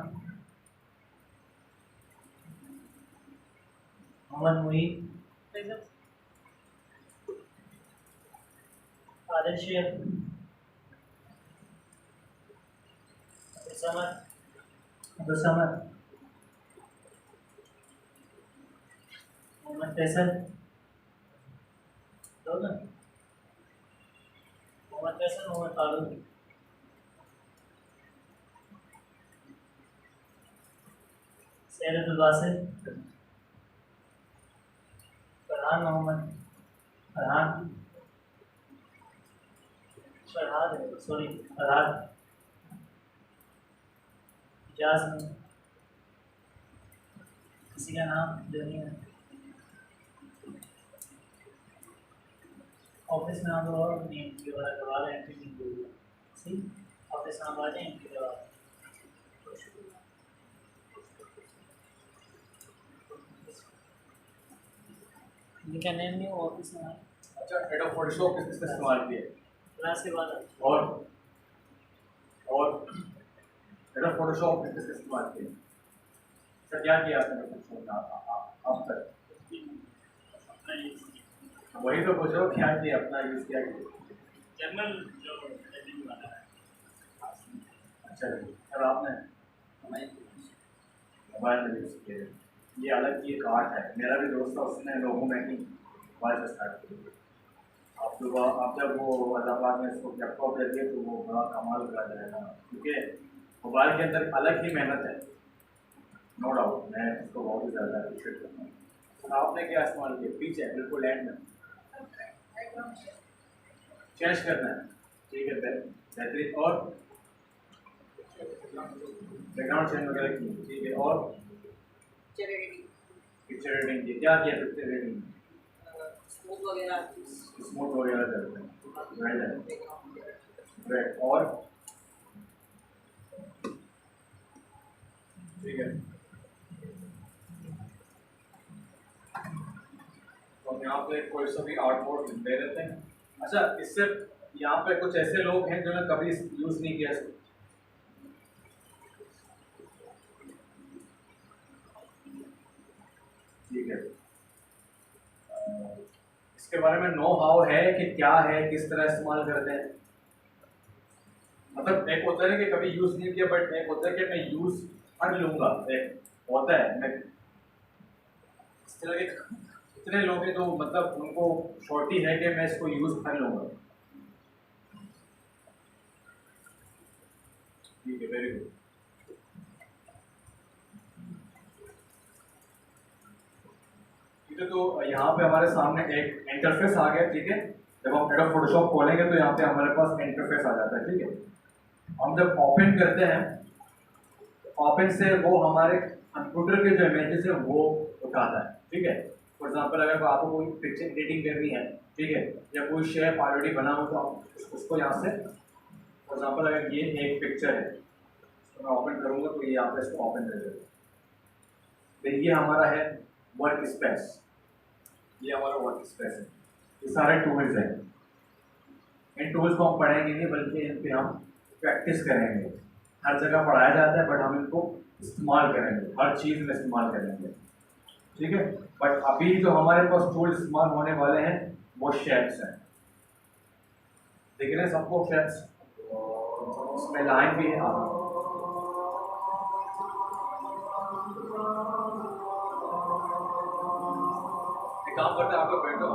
मोहम्मद मुहीब आदिल शेख अब्दुल समद मोहम्मद फैसल मोहम्मद फारूक सैयद अब्दुल वासिल फरहान मोहम्मद फरहाद इजाज में किसी का नाम जो नहीं है ऑफिस में आप और नहीं एंट्री वाला करवा रहे हैं, एंट्री नहीं हुई सी ऑफिस में आप आ जाए एंट्री करवा इनका नेम नहीं ऑफिस में। अच्छा, हेड ऑफ फोटोशॉप किसने इस्तेमाल किया है? क्लास के बाद और बेटा फोटोशॉप में किस इस्तेमाल किया सर, क्या किया आपने फोटोशॉप में अब तक? अपना यूज़ किया वही तो पूछ रहा हूँ, क्या किया अपना यूज़ किया? जनरल जो एडिटिंग वाला है। अच्छा जी। सर आपने मोबाइल में यूज़ किया, ये अलग की एक आर्ट है। मेरा भी दोस्त था, उसने लोगों में ही मोबाइल से स्टार्ट किया। आप जब वो अल्लाहाबाद में इसको लैपटॉप देते हैं तो वो बड़ा कमाल का जाएगा, क्योंकि मोबाइल के अंदर अलग ही मेहनत है, नो डाउट। मैं उसको बहुत ही ज़्यादा अप्रिशिएट करता हूँ। तो आपने क्या इस्तेमाल किया? पीछे बिल्कुल एंड में चेंज करना है, ठीक है, बेहतरीन। और बैकग्राउंड चेंज वगैरह की, ठीक है। और पिक्चर रेटिंग की, क्या किया पिक्चर रेटिंग? स्मूथ वगैरह करते हैं, राइट। और ठीक है, तो हम यहाँ पे कोई सा भी आर्ट बोर्ड दे देते हैं। अच्छा, इससे यहाँ पे कुछ ऐसे लोग हैं जिन्होंने कभी यूज़ नहीं किया इसको, ठीक है। इसके बारे में नो हाउ है कि क्या है, किस तरह इस्तेमाल करते हैं? मतलब एक होता है कि कभी यूज़ नहीं किया, बट एक होता है कि मैं यूज़ कर लूँगा। एक होता है, मैं इस तरह के इतने लोग हैं जो मतलब उनको शॉर्टी है कि मैं इसको यूज़ कर लूँगा, ठीक है, वेरी गुड। ठीक है, तो यहाँ पे हमारे सामने एक इंटरफेस आ गया, ठीक है। जब हम एडोब फोटोशॉप खोलेंगे तो यहाँ पे हमारे पास इंटरफेस आ जाता है, ठीक है। हम जब ओपन करते हैं, ओपन से वो हमारे कंप्यूटर के जो इमेजेस है वो उठाता है, ठीक है। फॉर एग्जांपल अगर आपको कोई पिक्चर एडिटिंग करनी है, ठीक है, या कोई शेप ऑलरेडी बना हो तो आप उसको यहाँ से, फॉर एग्जांपल अगर ये एक पिक्चर है तो मैं ओपन करूँगा तो ये यहाँ पे इसको ओपन कर देगा। तो ये हमारा है वर्क स्पेस, ये हमारा वर्क स्पेस है। ये सारे टूल्स हैं, इन टूल्स को हम पढ़ेंगे नहीं बल्कि इन पे हम प्रैक्टिस करेंगे। हर जगह पढ़ाया जाता है बट हम इनको इस्तेमाल करेंगे, हर चीज़ में इस्तेमाल करेंगे, ठीक है। बट अभी जो हमारे पास टूल इस्तेमाल होने वाले हैं वो शेप्स हैं, देख रहे हैं सबको शेप्स, इसमें लाइन भी है। एक काम करते हैं, आप लोग बैठो,